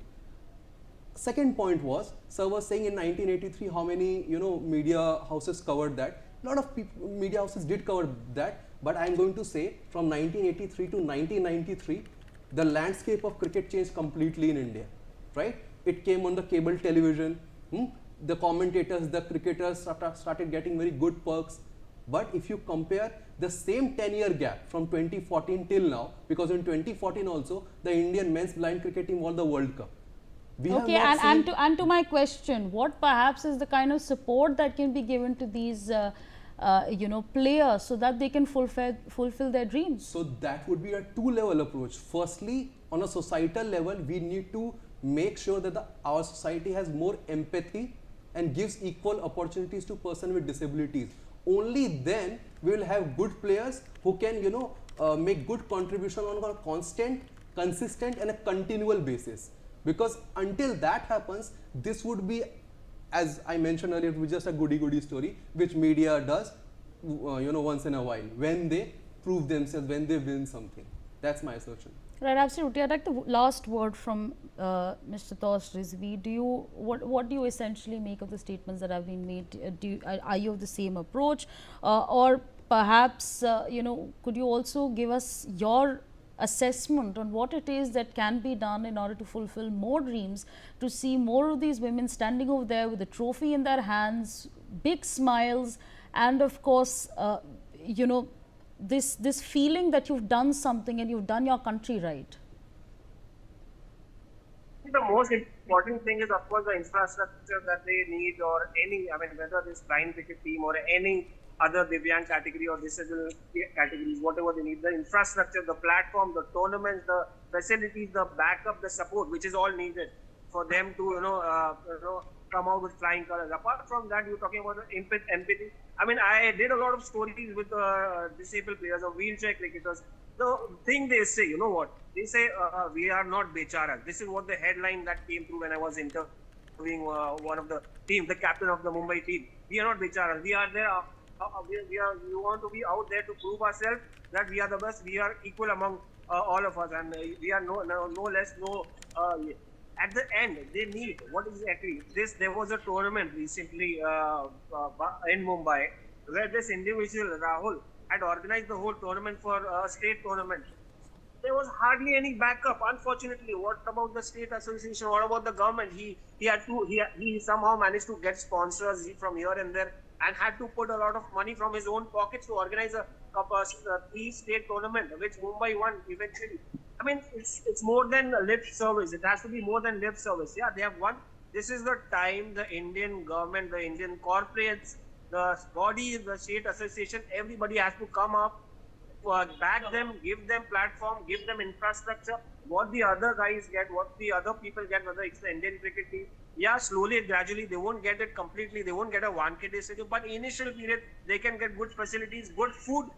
Second point was, sir was saying in 1983 how many media houses covered that. A lot of media houses did cover that, but I'm going to say from 1983 to 1993, the landscape of cricket changed completely in India, right? It came on the cable television. The commentators, the cricketers started getting very good perks. But if you compare the same 10-year gap from 2014 till now, because in 2014 also the Indian men's blind cricket team won the World Cup. Okay, and to my question, what perhaps is the kind of support that can be given to these players so that they can fulfill their dreams? So that would be a 2-level approach. Firstly, on a societal level, we need to make sure that our society has more empathy and gives equal opportunities to persons with disabilities. Only then we will have good players who can make good contribution on a constant, consistent and a continual basis. Because until that happens, this would be, as I mentioned earlier, it was just a goody story which media does once in a while, when they prove themselves, when they win something. That's my assertion. Right, absolutely. I'd like the last word from Mr. Tosh Rizvi. What do you essentially make of the statements that have been made? Are you of the same approach, or perhaps could you also give us your assessment on what it is that can be done in order to fulfill more dreams, to see more of these women standing over there with a trophy in their hands, big smiles, and of course, this feeling that you've done something and you've done your country right? The most important thing is, of course, the infrastructure that they need, or any, I mean, whether this blind cricket team or any other Divyang category or disabled categories, whatever they need, the infrastructure, the platform, the tournaments, the facilities, the backup, the support, which is all needed for them to, come out with flying colors. Apart from that, you're talking about the empathy. I mean, I did a lot of stories with disabled players or wheelchair cricketers. The thing they say, you know what? They say, we are not becharas. This is what the headline that came through when I was interviewing one of the team, the captain of the Mumbai team. We are not becharas. We are there. We want to be out there to prove ourselves that we are the best. We are equal among all of us, and we are no less. At the end, they need what exactly this. There was a tournament recently in Mumbai where this individual Rahul had organized the whole tournament for a state tournament. There was hardly any backup, unfortunately. What about the state association? What about the government? He somehow managed to get sponsors from here and there, and had to put a lot of money from his own pockets to organize a 3-state tournament, which Mumbai won eventually. I mean, it's more than lip service. It has to be more than lip service. Yeah, they have won. This is the time the Indian government, the Indian corporates, the body, the state association, everybody has to come up, back them, give them platform, give them infrastructure. What the other guys get, what the other people get, whether it's the Indian cricket team, yeah, slowly, gradually, they won't get it completely. They won't get a 1K stadium, but initial period, they can get good facilities, good food,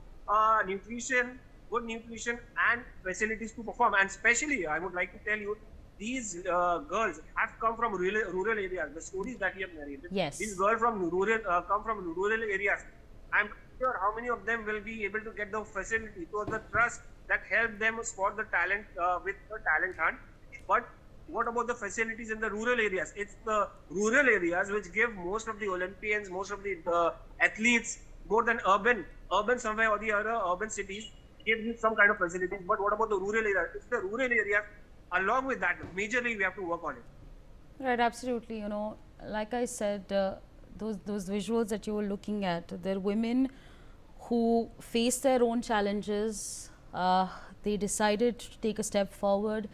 good nutrition and facilities to perform. And especially, I would like to tell you, these girls have come from rural areas. The stories that you have narrated, yes, these girls from rural come from rural areas. I'm sure how many of them will be able to get the facility, so the trust that help them spot the talent with the talent hunt. But what about the facilities in the rural areas? It's the rural areas which give most of the Olympians, most of the athletes, more than urban somewhere or the other urban cities give you some kind of facilities. But what about the rural areas? It's the rural areas. Along with that, majorly we have to work on it. Right, absolutely. Like I said, those visuals that you were looking at, they're women who face their own challenges. They decided to take a step forward,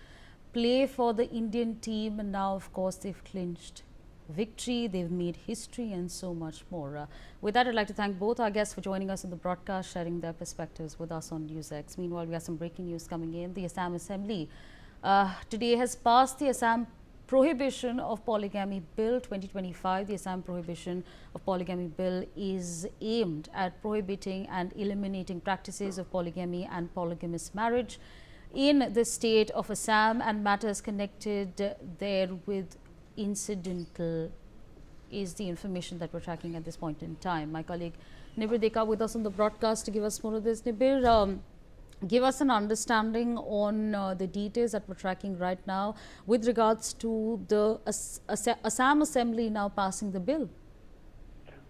play for the Indian team, and now, of course, they've clinched victory, they've made history, and so much more. With that, I'd like to thank both our guests for joining us in the broadcast, sharing their perspectives with us on NewsX. Meanwhile, we have some breaking news coming in. The Assam Assembly today has passed the Assam Prohibition of Polygamy Bill 2025. The Assam Prohibition of Polygamy Bill is aimed at prohibiting and eliminating practices of polygamy and polygamous marriage in the state of Assam, and matters connected there with incidental is the information that we're tracking at this point in time. My colleague Nibir Deka with us on the broadcast to give us more of this. Nibir, give us an understanding on the details that we're tracking right now with regards to the Assam Assembly now passing the bill.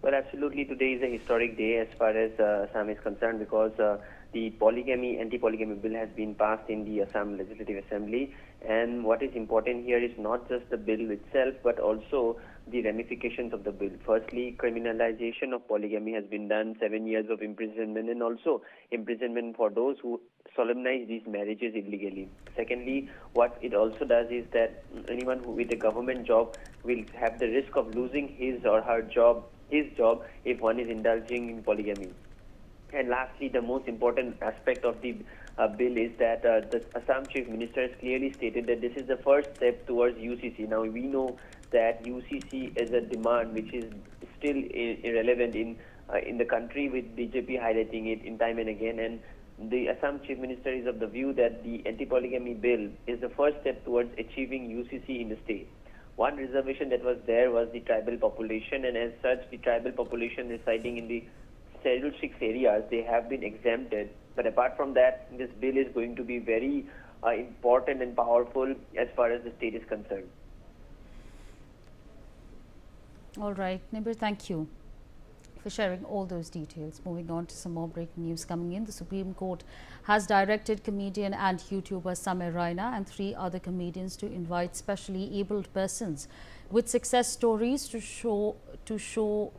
Well, absolutely. Today is a historic day as far as Assam is concerned, because the anti-polygamy bill has been passed in the Assam Legislative Assembly. And what is important here is not just the bill itself, but also the ramifications of the bill. Firstly, criminalization of polygamy has been done, 7 years of imprisonment, and also imprisonment for those who solemnize these marriages illegally. Secondly, what it also does is that anyone who with a government job will have the risk of losing his or her job, if one is indulging in polygamy. And lastly, the most important aspect of the bill is that the Assam Chief Minister has clearly stated that this is the first step towards UCC. Now, we know that UCC is a demand which is still irrelevant in the country, with BJP highlighting it in time and again. And the Assam Chief Minister is of the view that the anti-polygamy bill is the first step towards achieving UCC in the state. One reservation that was there was the tribal population, and as such, the tribal population residing in the Schedule 6 areas, they have been exempted. But apart from that, this bill is going to be very important and powerful as far as the state is concerned. All right, Nibir, thank you for sharing all those details. Moving on to some more breaking news coming in. The Supreme Court has directed comedian and YouTuber Samir Raina and 3 other comedians to invite specially abled persons with success stories to show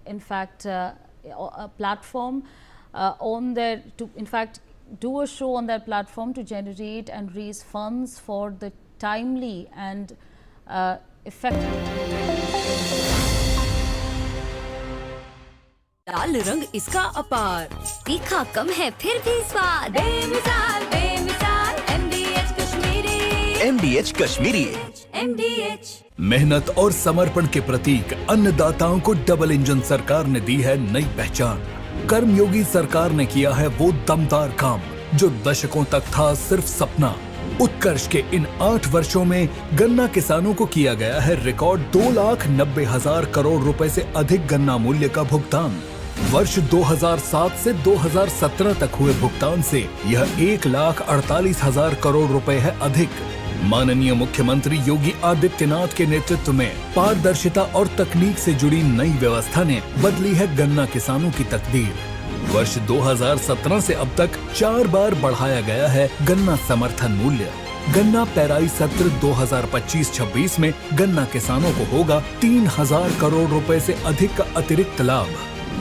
in fact a platform on their do a show on their platform to generate and raise funds for the timely and effective. लाल रंग इसका अपार, तीखा कम है फिर भी स्वाद, बेमिसाल बेमिसाल MDH Kashmiri, MDH Kashmiri. MDH। मेहनत और समर्पण के प्रतीक अन्नदाताओं को डबल इंजन सरकार ने दी है नई पहचान। कर्मयोगी सरकार ने किया है वो दमदार काम जो दशकों तक था सिर्फ सपना। उत्कर्ष के इन 8 वर्षों में गन्ना किसानों को किया गया है रिकॉर्ड 2,90,000 करोड़ रुपए से अधिक गन्ना मूल्य का भुगतान। वर्ष 2007 से 2017 तक हुए भुगतान से यह 1,48,000 करोड़ रुपए है अधिक। माननीय मुख्यमंत्री योगी आदित्यनाथ के नेतृत्व में पारदर्शिता और तकनीक से जुड़ी नई व्यवस्था ने बदली है गन्ना किसानों की तकदीर। वर्ष 2017 से अब तक 4 बार बढ़ाया गया है गन्ना समर्थन मूल्य। गन्ना पेराई सत्र 2025-26 में गन्ना किसानों को होगा 3,000 करोड़ रुपए से अधिक का अतिरिक्त लाभ।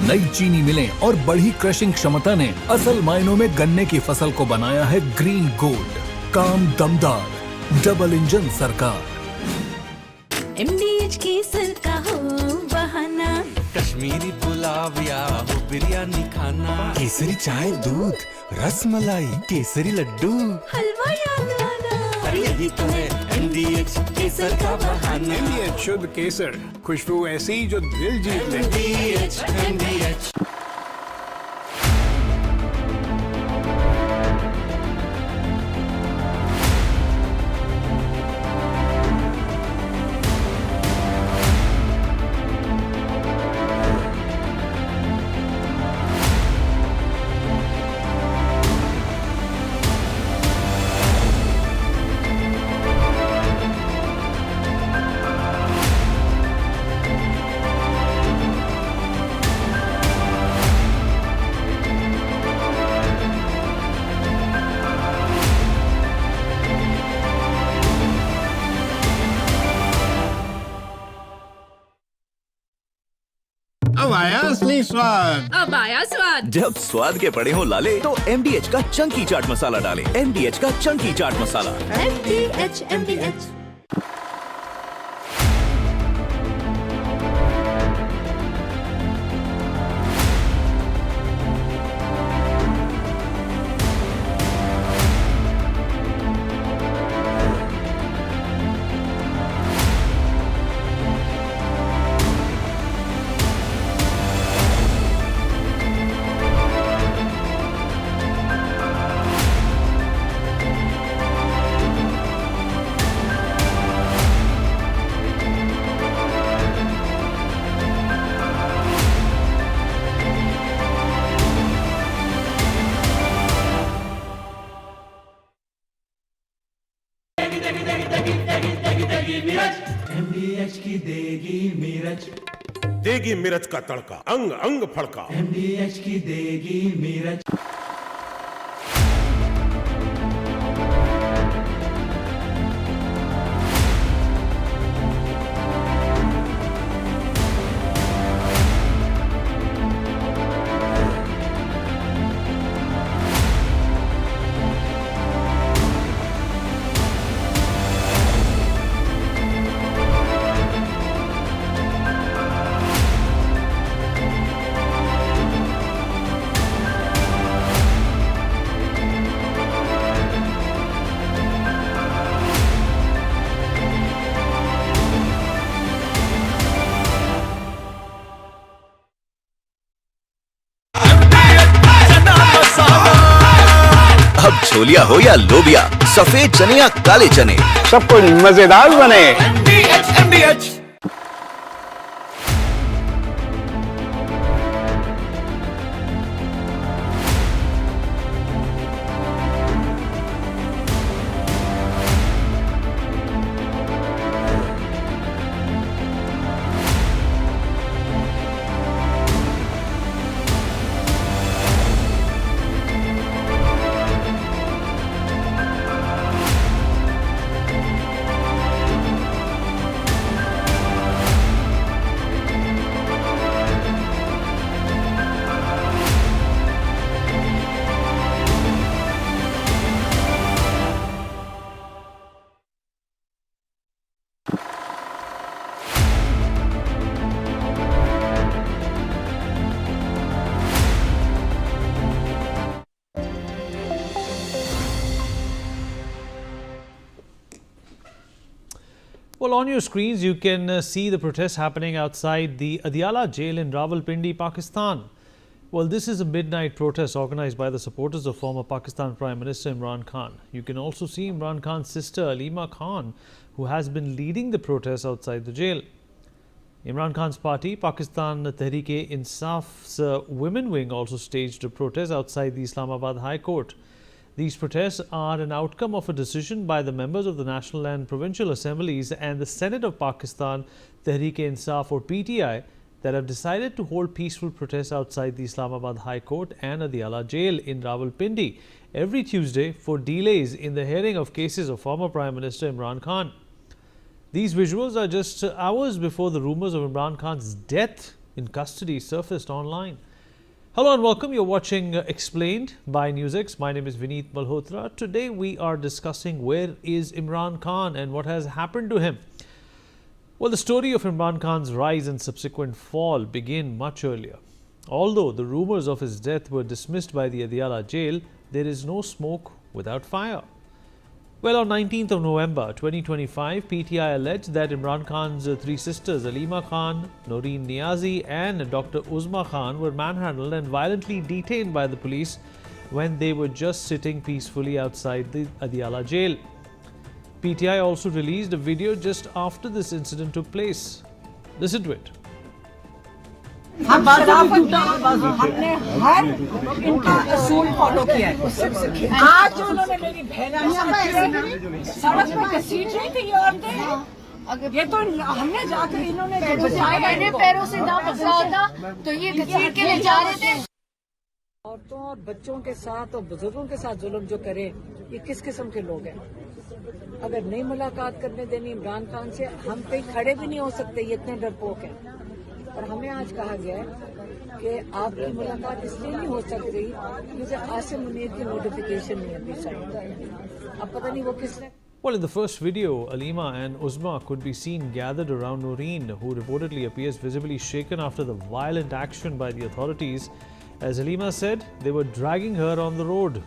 नई चीनी मिलें और बढ़ी क्रशिंग क्षमता ने असल मायनों में गन्ने की फसल को बनाया है ग्रीन गोल्ड। काम दमदार, डबल इंजन सरकार। MDH केसर का हो बहाना, कश्मीरी पुलाव या हो बिरयानी खाना, केसरी चाय दूध, रसमलाई, केसरी लड्डू, हलवा याद लाना, अरे यही तो है MDH केसर का बहाना। MDH शुद्ध केसर, खुशबू ऐसी जो दिल जीत ले। MDH। अब आया असली स्वाद। अब आया स्वाद। जब स्वाद के पड़े हो लाले तो MDH का चंकी चाट मसाला डालें। MDH का चंकी चाट मसाला। MDH। MDH की देगी मिर्च, देगी मिर्च का तड़का, अंग अंग फड़का। MDH की देगी मिर्च। अब छोलिया हो या लोबिया, सफेद चने या काले चने, सब कुछ मजेदार बने। MDH। on your screens, you can see the protests happening outside the Adiala jail in Rawalpindi, Pakistan. Well, this is a midnight protest organized by the supporters of former Pakistan Prime Minister Imran Khan. You can also see Imran Khan's sister Alima Khan, who has been leading the protests outside the jail. Imran Khan's party, Pakistan Tehreek-e-Insaf's women wing, also staged a protest outside the Islamabad High Court. These protests are an outcome of a decision by the members of the National and Provincial Assemblies and the Senate of Pakistan Tehreek-e-Insaf or PTI that have decided to hold peaceful protests outside the Islamabad High Court and Adiala jail in Rawalpindi every Tuesday for delays in the hearing of cases of former Prime Minister Imran Khan. These visuals are just hours before the rumours of Imran Khan's death in custody surfaced online. Hello and welcome. You're watching Explained by NewsX. My name is Vineet Malhotra. Today we are discussing where is Imran Khan and what has happened to him. Well, the story of Imran Khan's rise and subsequent fall began much earlier. Although the rumours of his death were dismissed by the Adiala jail, there is no smoke without fire. Well, on 19th of November 2025, PTI alleged that Imran Khan's three sisters, Alima Khan, Noreen Niazi and Dr. Uzma Khan were manhandled and violently detained by the police when they were just sitting peacefully outside the Adiala jail. PTI also released a video just after this incident took place. Listen to it. हमने हर इनका असूल follow किया है। आज जो उन्होंने मेरी बहन सड़क पे घसीट रही थी ये औरतें, ये तो हमने जाकर इन्होंने पैरों से ना पकड़ा होता तो ये घसीट के ले जा रहे थे। औरतों और बच्चों के साथ और बुजुर्गों के साथ जुल्म जो करे, ये किस किस्म के लोग हैं? अगर नहीं मुलाकात करने देनी इमरान खान से, हम कहीं खड़े भी नहीं हो सकते, ये इतने डरपोक हैं। और हमें आज कहा गया है कि आपकी मुलाकात इसलिए नहीं हो सकती क्योंकि आसिम मुनीर की नोटिफिकेशन नहीं अभी साइन। अब पता नहीं वो किसने। Well, in the first video, Alima and Uzma could be seen gathered around Noreen, who reportedly appears visibly shaken after the violent action by the authorities. As Alima said, they were dragging her on the road.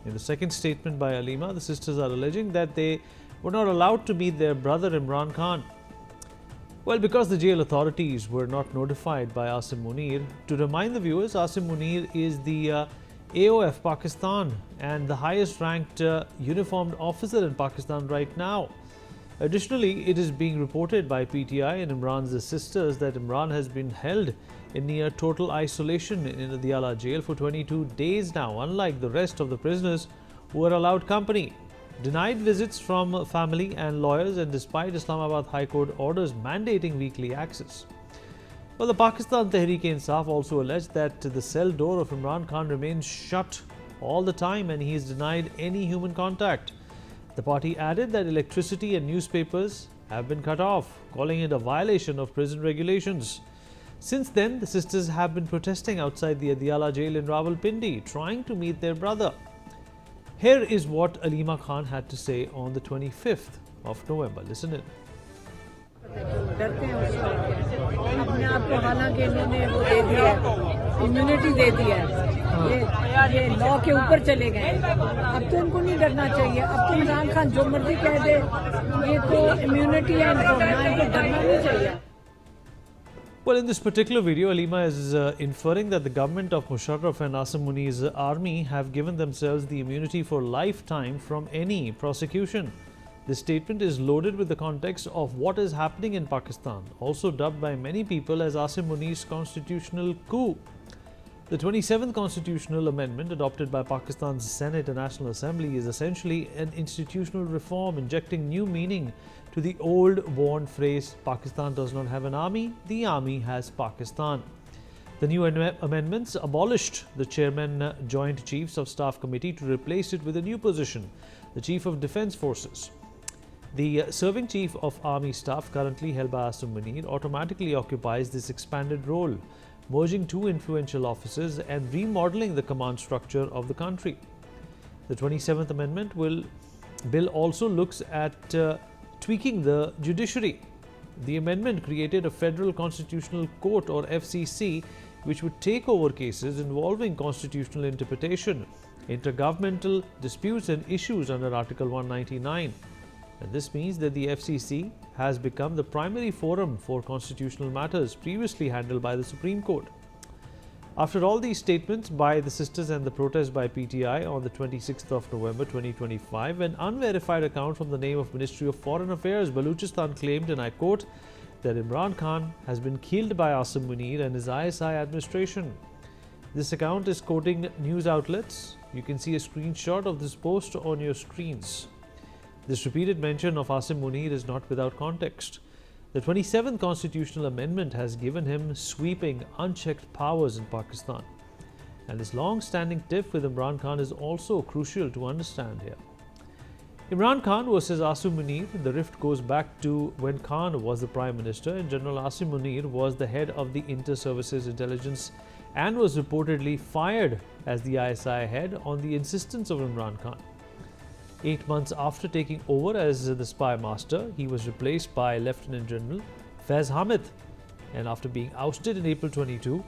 In the second statement by Alima, the sisters are alleging that they were not allowed to meet their brother Imran Khan. Well, because the jail authorities were not notified by Asim Munir, to remind the viewers, Asim Munir is the AOF Pakistan and the highest ranked uniformed officer in Pakistan right now. Additionally, it is being reported by PTI and Imran's sisters that Imran has been held in near total isolation in the Adiala jail for 22 days now, unlike the rest of the prisoners who are allowed company. Denied visits from family and lawyers, and despite Islamabad High Court orders mandating weekly access. Well, the Pakistan Tehreek-e-Insaf also alleged that the cell door of Imran Khan remains shut all the time and he is denied any human contact. The party added that electricity and newspapers have been cut off, calling it a violation of prison regulations. Since then, the sisters have been protesting outside the Adiala jail in Rawalpindi, trying to meet their brother. Here is what Alima Khan had to say on the 25th of November. Listen in. डरते हैं उससे, अपने आप को हालांकि इन्होंने वो दे दिया है, इम्यूनिटी दे दिया है, ये लॉ के ऊपर चले गए। अब तो इनको नहीं डरना चाहिए। अब तो इमरान खान जो मर्जी कह दे, ये तो इम्यूनिटी है, इनको डरना नहीं चाहिए। Well, in this particular video, Alima is inferring that the government of Musharraf and Asim Munir's army have given themselves the immunity for lifetime from any prosecution. This statement is loaded with the context of what is happening in Pakistan, also dubbed by many people as Asim Munir's constitutional coup. The 27th constitutional amendment adopted by Pakistan's Senate and National Assembly is essentially an institutional reform injecting new meaning to the old worn phrase, Pakistan does not have an army, the army has Pakistan. The new amendments abolished the Chairman Joint Chiefs of Staff Committee to replace it with a new position, the Chief of Defence Forces. The serving Chief of Army Staff, currently held by Asim Munir, automatically occupies this expanded role, merging two influential offices and remodeling the command structure of the country. The 27th Amendment bill also looks at tweaking the judiciary. The amendment created a Federal Constitutional Court or FCC which would take over cases involving constitutional interpretation, intergovernmental disputes and issues under Article 199. And this means that the FCC has become the primary forum for constitutional matters previously handled by the Supreme Court. After all these statements by the sisters and the protest by PTI on the 26th of November 2025, an unverified account from the name of Ministry of Foreign Affairs, Baluchistan, claimed, and I quote, that Imran Khan has been killed by Asim Munir and his ISI administration. This account is quoting news outlets. You can see a screenshot of this post on your screens. This repeated mention of Asim Munir is not without context. The 27th Constitutional Amendment has given him sweeping, unchecked powers in Pakistan. And this long-standing tiff with Imran Khan is also crucial to understand here. Imran Khan versus Asim Munir, the rift goes back to when Khan was the Prime Minister and General Asim Munir was the head of the Inter-Services Intelligence and was reportedly fired as the ISI head on the insistence of Imran Khan. 8 months after taking over as the spy master, he was replaced by Lieutenant General Faiz Hamid. And after being ousted in April 22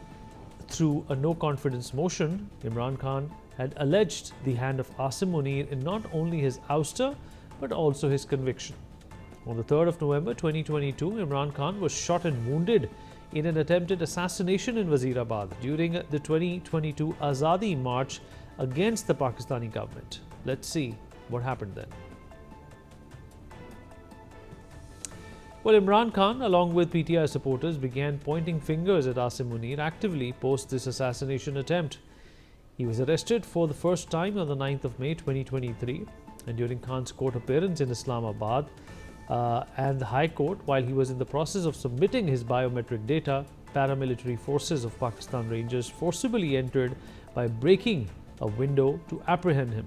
through a no-confidence motion, Imran Khan had alleged the hand of Asim Munir in not only his ouster but also his conviction. On the 3rd of November 2022, Imran Khan was shot and wounded in an attempted assassination in Wazirabad during the 2022 Azadi March against the Pakistani government. Let's see what happened then. Well, Imran Khan, along with PTI supporters, began pointing fingers at Asim Munir actively post this assassination attempt. He was arrested for the first time on the 9th of May 2023 and during Khan's court appearance in Islamabad and the High Court, while he was in the process of submitting his biometric data, paramilitary forces of Pakistan Rangers forcibly entered by breaking a window to apprehend him.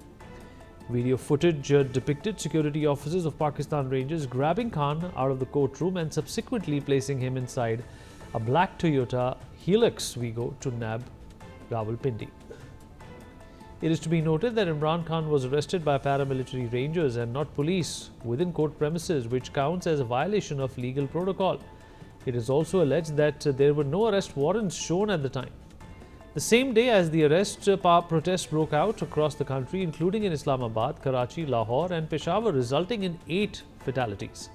Video footage depicted security officers of Pakistan Rangers grabbing Khan out of the courtroom and subsequently placing him inside a black Toyota Hilux Vigo to nab Rawalpindi. It is to be noted that Imran Khan was arrested by paramilitary rangers and not police within court premises, which counts as a violation of legal protocol. It is also alleged that there were no arrest warrants shown at the time. The same day as the arrest, protests broke out across the country, including in Islamabad, Karachi, Lahore and Peshawar, resulting in 8 fatalities.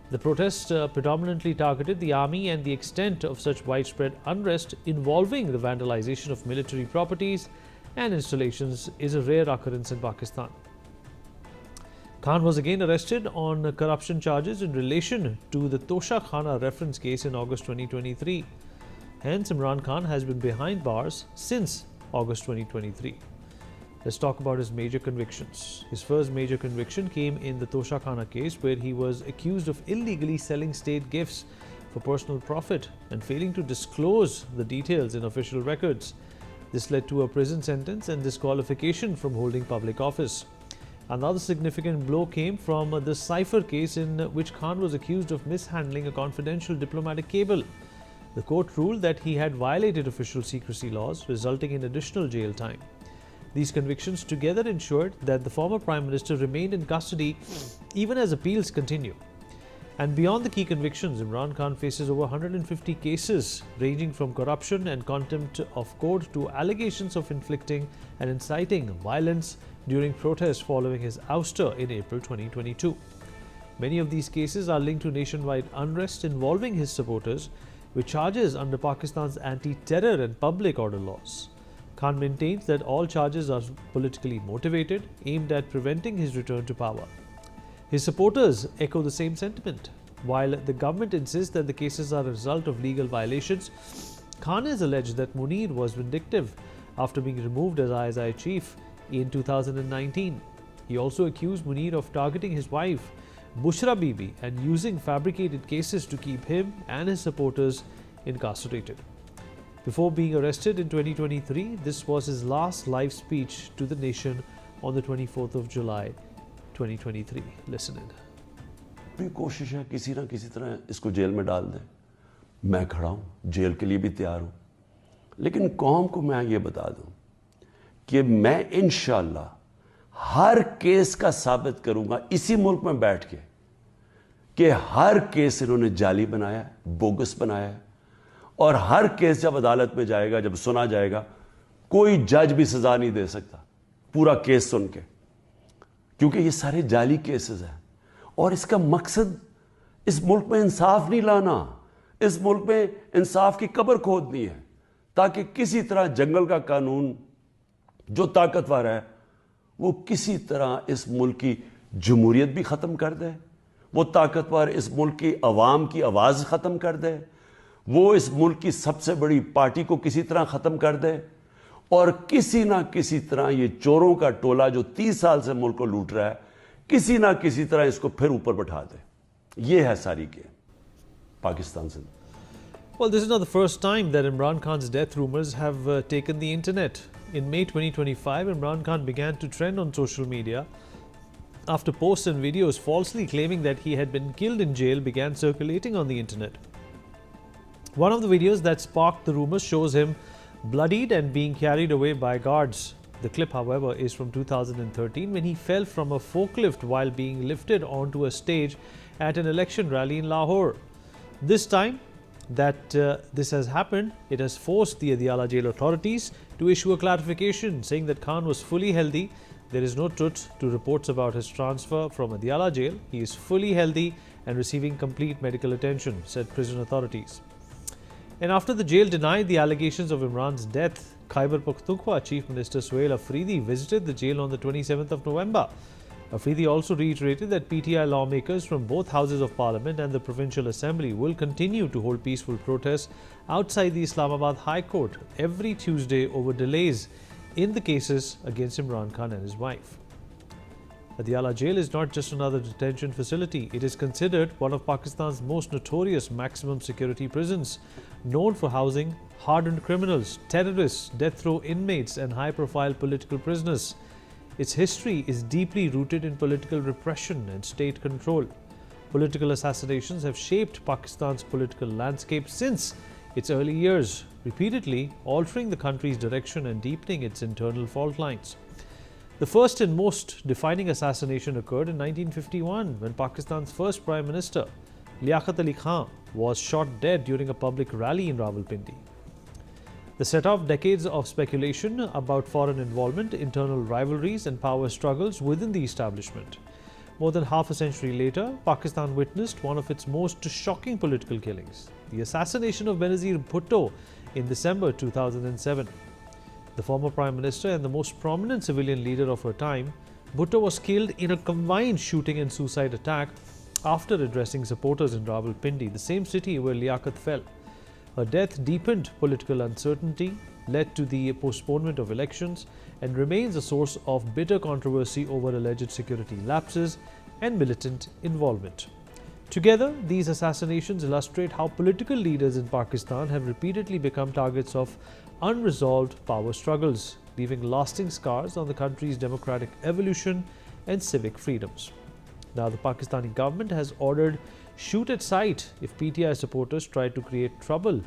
The protests predominantly targeted the army, and the extent of such widespread unrest involving the vandalization of military properties and installations is a rare occurrence in Pakistan. Khan was again arrested on corruption charges in relation to the Tosha Khana reference case in August 2023. Hence, Imran Khan has been behind bars since August 2023. Let's talk about his major convictions. His first major conviction came in the Tosha Khana case, where he was accused of illegally selling state gifts for personal profit and failing to disclose the details in official records. This led to a prison sentence and disqualification from holding public office. Another significant blow came from the Cypher case, in which Khan was accused of mishandling a confidential diplomatic cable. The court ruled that he had violated official secrecy laws, resulting in additional jail time. These convictions together ensured that the former Prime Minister remained in custody even as appeals continue. And beyond the key convictions, Imran Khan faces over 150 cases ranging from corruption and contempt of court to allegations of inflicting and inciting violence during protests following his ouster in April 2022. Many of these cases are linked to nationwide unrest involving his supporters, with charges under Pakistan's anti-terror and public order laws. Khan maintains that all charges are politically motivated, aimed at preventing his return to power. His supporters echo the same sentiment. While the government insists that the cases are a result of legal violations, Khan has alleged that Munir was vindictive after being removed as ISI chief in 2019. He also accused Munir of targeting his wife, Bushra Bibi, and using fabricated cases to keep him and his supporters incarcerated. Before being arrested in 2023, this was his last live speech to the nation on the 24th of July 2023. Listen in. पूरी कोशिश है किसी ना किसी तरह इसको jail में डाल दें। मैं खड़ा हूँ, जेल के लिए भी तैयार हूँ, लेकिन कौम को मैं ये बता दूँ कि मैं इंशाअल्लाह हर केस का साबित करूंगा इसी मुल्क में बैठ के कि हर केस इन्होंने जाली बनाया है, बोगस बनाया है, और हर केस जब अदालत में जाएगा, जब सुना जाएगा, कोई जज भी सजा नहीं दे सकता पूरा केस सुन के, क्योंकि ये सारे जाली केसेस हैं और इसका मकसद इस मुल्क में इंसाफ नहीं लाना, इस मुल्क में इंसाफ की कब्र खोदनी है, ताकि किसी तरह जंगल का कानून जो ताकतवर है वो किसी तरह इस मुल्क की जमहूरियत भी ख़त्म कर दे, वो ताकतवर इस मुल्क की आवाम की आवाज़ ख़त्म कर दे, वो इस मुल्क की सबसे बड़ी पार्टी को किसी तरह ख़त्म कर दे, और किसी ना किसी तरह ये चोरों का टोला जो 30 साल से मुल्क को लूट रहा है, किसी ना किसी तरह इसको फिर ऊपर बैठा दे। ये है सारी गेम पाकिस्तान से। Well, this is not the first time that Imran Khan's death rumors have taken the internet. In May 2025, Imran Khan began to trend on social media after posts and videos falsely claiming that he had been killed in jail began circulating on the internet. One of the videos that sparked the rumors shows him bloodied and being carried away by guards. The clip, however, is from 2013 when he fell from a forklift while being lifted onto a stage at an election rally in Lahore. This time that this has happened, it has forced the Adiala jail authorities to issue a clarification saying that Khan was fully healthy. There is no truth to reports about his transfer from Adiala jail. He is fully healthy and receiving complete medical attention, said prison authorities. And after the jail denied the allegations of Imran's death, Khyber Pakhtunkhwa Chief Minister Suhail Afridi visited the jail on the 27th of November. Afridi also reiterated that PTI lawmakers from both houses of parliament and the Provincial Assembly will continue to hold peaceful protests outside the Islamabad High Court every Tuesday over delays in the cases against Imran Khan and his wife. Adiala jail is not just another detention facility. It is considered one of Pakistan's most notorious maximum security prisons, known for housing hardened criminals, terrorists, death row inmates and high-profile political prisoners. Its history is deeply rooted in political repression and state control. Political assassinations have shaped Pakistan's political landscape since its early years, repeatedly altering the country's direction and deepening its internal fault lines. The first and most defining assassination occurred in 1951 when Pakistan's first Prime Minister, Liaquat Ali Khan, was shot dead during a public rally in Rawalpindi. The set off decades of speculation about foreign involvement, internal rivalries and power struggles within the establishment. More than half a century later, Pakistan witnessed one of its most shocking political killings, the assassination of Benazir Bhutto in December 2007. The former Prime Minister and the most prominent civilian leader of her time, Bhutto was killed in a combined shooting and suicide attack after addressing supporters in Rawalpindi, the same city where Liaquat fell. Her death deepened political uncertainty, led to the postponement of elections, and remains a source of bitter controversy over alleged security lapses and militant involvement. Together, these assassinations illustrate how political leaders in Pakistan have repeatedly become targets of unresolved power struggles, leaving lasting scars on the country's democratic evolution and civic freedoms. Now, the Pakistani government has ordered shoot at sight if PTI supporters try to create trouble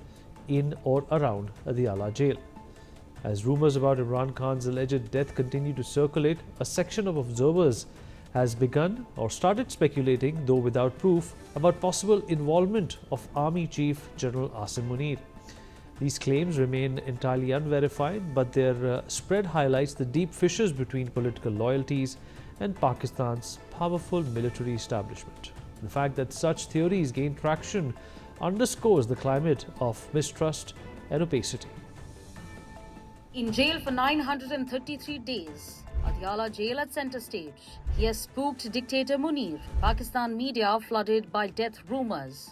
in or around Adiala jail. As rumors about Imran Khan's alleged death continue to circulate, a section of observers has begun or started speculating, though without proof, about possible involvement of Army Chief General Asim Munir. These claims remain entirely unverified, but their spread highlights the deep fissures between political loyalties and Pakistan's powerful military establishment. The fact that such theories gain traction underscores the climate of mistrust and opacity. In jail for 933 days, Adiala jail at center stage. He has spooked dictator Munir. Pakistan media flooded by death rumors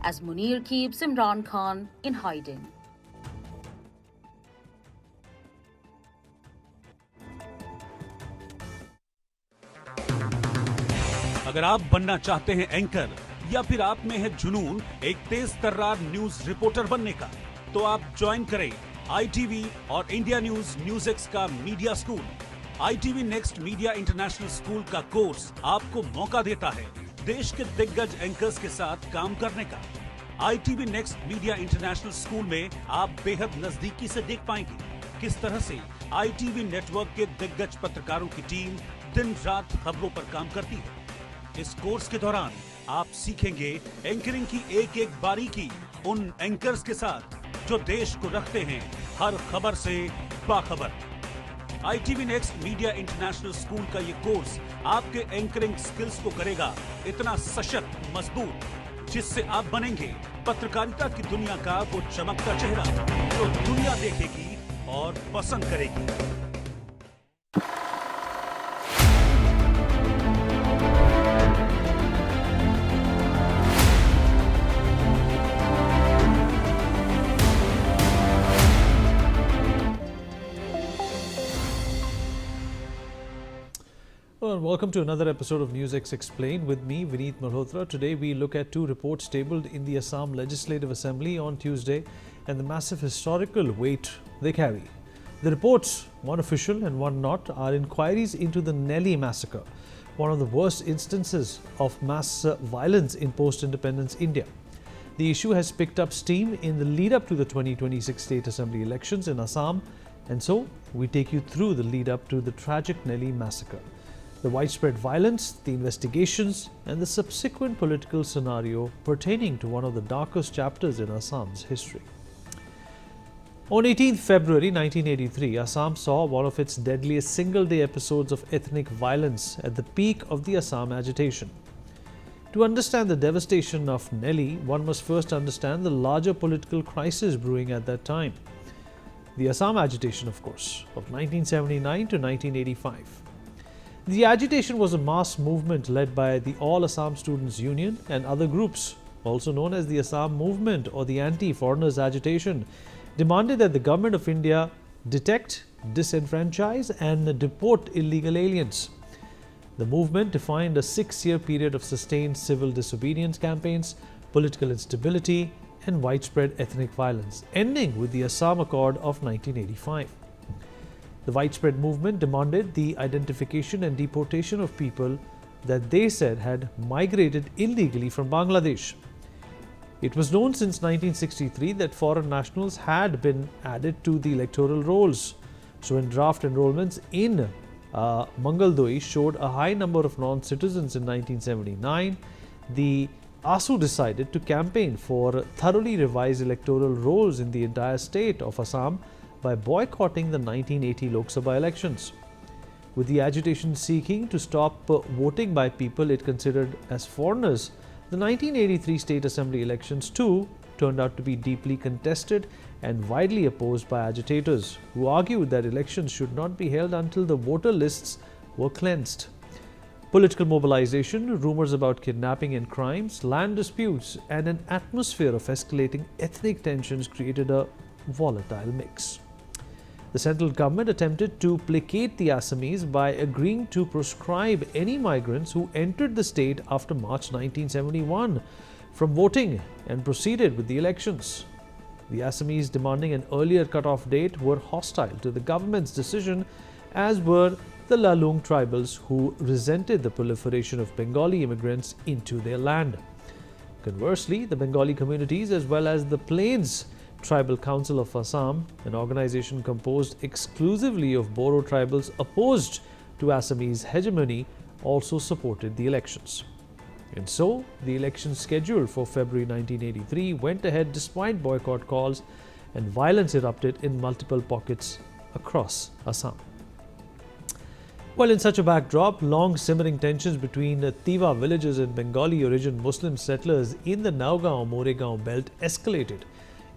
as Munir keeps Imran Khan in hiding. अगर आप बनना चाहते हैं anchor या फिर आप में है जुनून एक तेज तर्रार न्यूज रिपोर्टर बनने का, तो आप ज्वाइन करें ITV और इंडिया NewsX का media school. ITV next media international school का कोर्स आपको मौका देता है देश के दिग्गज एंकर्स के साथ काम करने का। ITV next media international school में आप बेहद नजदीकी से देख पाएंगे किस तरह से ITV नेटवर्क के दिग्गज पत्रकारों की टीम दिन रात खबरों पर काम करती है। इस कोर्स के दौरान आप सीखेंगे एंकरिंग की एक एक बारीकी उन एंकर्स के साथ जो देश को रखते हैं हर खबर से बाखबर। ITV next media international school का ये कोर्स आपके एंकरिंग स्किल्स को करेगा इतना सशक्त, मजबूत, जिससे आप बनेंगे पत्रकारिता की दुनिया का वो चमकता चेहरा जो दुनिया देखेगी और पसंद करेगी। Hello and welcome to another episode of NewsX Explained with me, Vineet Malhotra. Today we look at two reports tabled in the Assam Legislative Assembly on Tuesday and the massive historical weight they carry. The reports, one official and one not, are inquiries into the Nelly massacre, one of the worst instances of mass violence in post-independence India. The issue has picked up steam in the lead-up to the 2026 State Assembly elections in Assam, and so we take you through the lead-up to the tragic Nelly massacre, the widespread violence, the investigations, and the subsequent political scenario pertaining to one of the darkest chapters in Assam's history. On 18th February 1983, Assam saw one of its deadliest single-day episodes of ethnic violence at the peak of the Assam agitation. To understand the devastation of Nelly, one must first understand the larger political crisis brewing at that time. The Assam agitation, of course, of 1979 to 1985. The agitation was a mass movement led by the All Assam Students Union and other groups, also known as the Assam Movement or the Anti-Foreigners Agitation, demanded that the Government of India detect, disenfranchise and deport illegal aliens. The movement defined a 6-year period of sustained civil disobedience campaigns, political instability and widespread ethnic violence, ending with the Assam Accord of 1985. The widespread movement demanded the identification and deportation of people that they said had migrated illegally from Bangladesh. It was known since 1963 that foreign nationals had been added to the electoral rolls. So when draft enrollments in Mangaldoi showed a high number of non-citizens in 1979, the ASU decided to campaign for thoroughly revised electoral rolls in the entire state of Assam by boycotting the 1980 Lok Sabha elections. With the agitation seeking to stop voting by people it considered as foreigners, the 1983 State Assembly elections too turned out to be deeply contested and widely opposed by agitators who argued that elections should not be held until the voter lists were cleansed. Political mobilization, rumors about kidnapping and crimes, land disputes, and an atmosphere of escalating ethnic tensions created a volatile mix. The central government attempted to placate the Assamese by agreeing to proscribe any migrants who entered the state after March 1971 from voting and proceeded with the elections. The Assamese demanding an earlier cut-off date were hostile to the government's decision, as were the Lalung tribals who resented the proliferation of Bengali immigrants into their land. Conversely, the Bengali communities as well as the Plains Tribal Council of Assam, an organization composed exclusively of Boro tribals opposed to Assamese hegemony, also supported the elections. And so, the election scheduled for February 1983 went ahead despite boycott calls, and violence erupted in multiple pockets across Assam. Well, in such a backdrop, long simmering tensions between Tiva villagers and Bengali origin Muslim settlers in the Naugaon-Moregaon belt escalated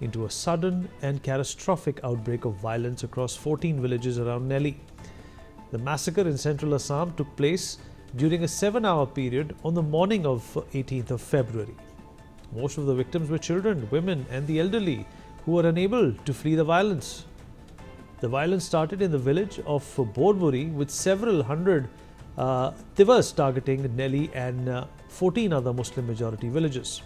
into a sudden and catastrophic outbreak of violence across 14 villages around Nelly. The massacre in central Assam took place during a 7-hour period on the morning of 18th of February. Most of the victims were children, women and the elderly who were unable to flee the violence. The violence started in the village of Borburi with several hundred Tivas targeting Nelly and 14 other Muslim majority villages.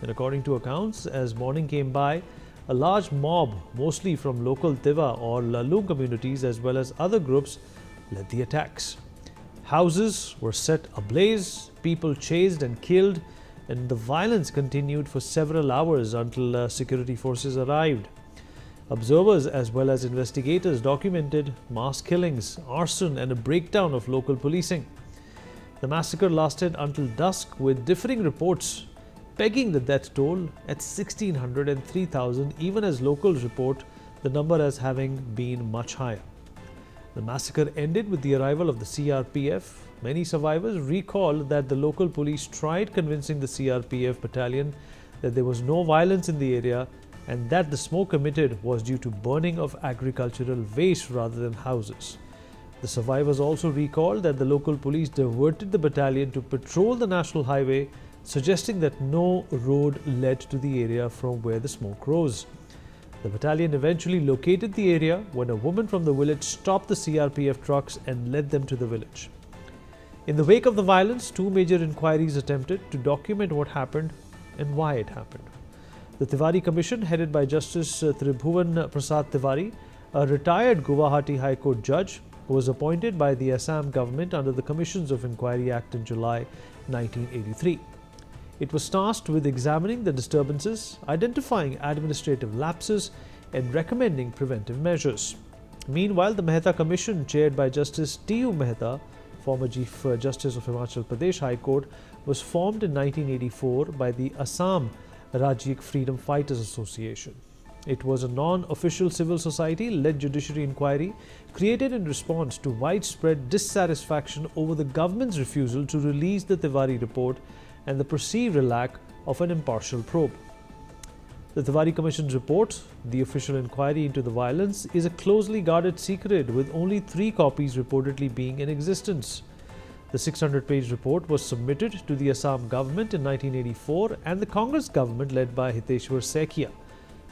And according to accounts, as morning came by, a large mob, mostly from local Tiva or Lalung communities as well as other groups, led the attacks. Houses were set ablaze, people chased and killed, and the violence continued for several hours until security forces arrived. Observers as well as investigators documented mass killings, arson and a breakdown of local policing. The massacre lasted until dusk, with differing reports pegging the death toll at 1,600 and 3,000, even as locals report the number as having been much higher. The massacre ended with the arrival of the CRPF. Many survivors recall that the local police tried convincing the CRPF battalion that there was no violence in the area and that the smoke emitted was due to burning of agricultural waste rather than houses. The survivors also recalled that the local police diverted the battalion to patrol the national highway, suggesting that no road led to the area from where the smoke rose. The battalion eventually located the area when a woman from the village stopped the CRPF trucks and led them to the village. In the wake of the violence, two major inquiries attempted to document what happened and why it happened. The Tiwari Commission, headed by Justice Tribhuvan Prasad Tiwari, a retired Guwahati High Court judge, was appointed by the Assam government under the Commissions of Inquiry Act in July 1983. It was tasked with examining the disturbances, identifying administrative lapses, and recommending preventive measures. Meanwhile, the Mehta Commission, chaired by Justice T.U. Mehta, former Chief Justice of Himachal Pradesh High Court, was formed in 1984 by the Assam Rajyik Freedom Fighters Association. It was a non-official civil society-led judiciary inquiry created in response to widespread dissatisfaction over the government's refusal to release the Tiwari report and the perceived lack of an impartial probe. The Tiwari Commission's report, the official inquiry into the violence, is a closely guarded secret with only 3 copies reportedly being in existence. The 600-page report was submitted to the Assam government in 1984 and the Congress government led by Hiteshwar Saikia,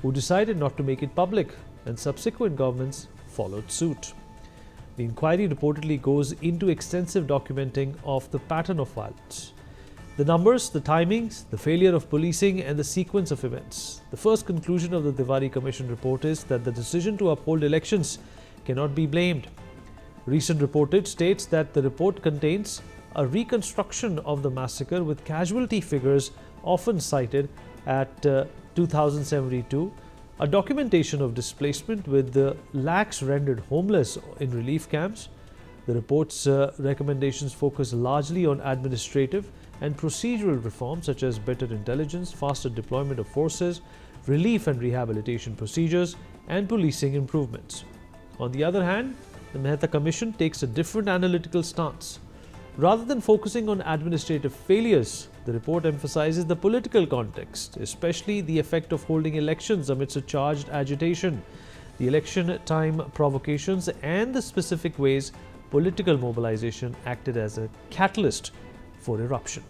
who decided not to make it public, and subsequent governments followed suit. The inquiry reportedly goes into extensive documenting of the pattern of violence. The numbers, the timings, the failure of policing and the sequence of events. The first conclusion of the Tiwari Commission report is that the decision to uphold elections cannot be blamed. Recent reportage states that the report contains a reconstruction of the massacre with casualty figures often cited at 2072, a documentation of displacement with the lakhs rendered homeless in relief camps. The report's recommendations focus largely on administrative and procedural reforms such as better intelligence, faster deployment of forces, relief and rehabilitation procedures, and policing improvements. On the other hand, the Mehta Commission takes a different analytical stance. Rather than focusing on administrative failures, the report emphasizes the political context, especially the effect of holding elections amidst a charged agitation, the election time provocations, and the specific ways political mobilization acted as a catalyst for eruption.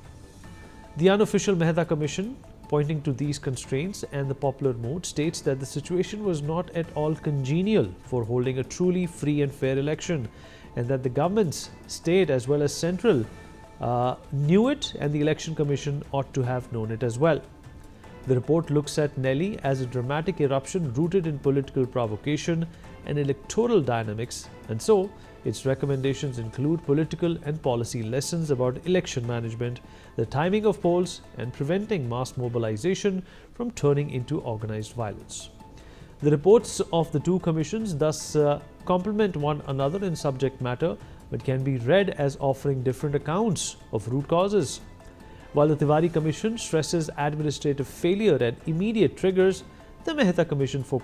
The unofficial Mehta Commission, pointing to these constraints and the popular mood, states that the situation was not at all congenial for holding a truly free and fair election, and that the governments, state as well as central, knew it, and the Election Commission ought to have known it as well. The report looks at Nelly as a dramatic eruption rooted in political provocation and electoral dynamics, and so its recommendations include political and policy lessons about election management, the timing of polls, and preventing mass mobilization from turning into organized violence. The reports of the two commissions thus complement one another in subject matter, but can be read as offering different accounts of root causes. While the Tiwari Commission stresses administrative failure and immediate triggers, the Mehta Commission focuses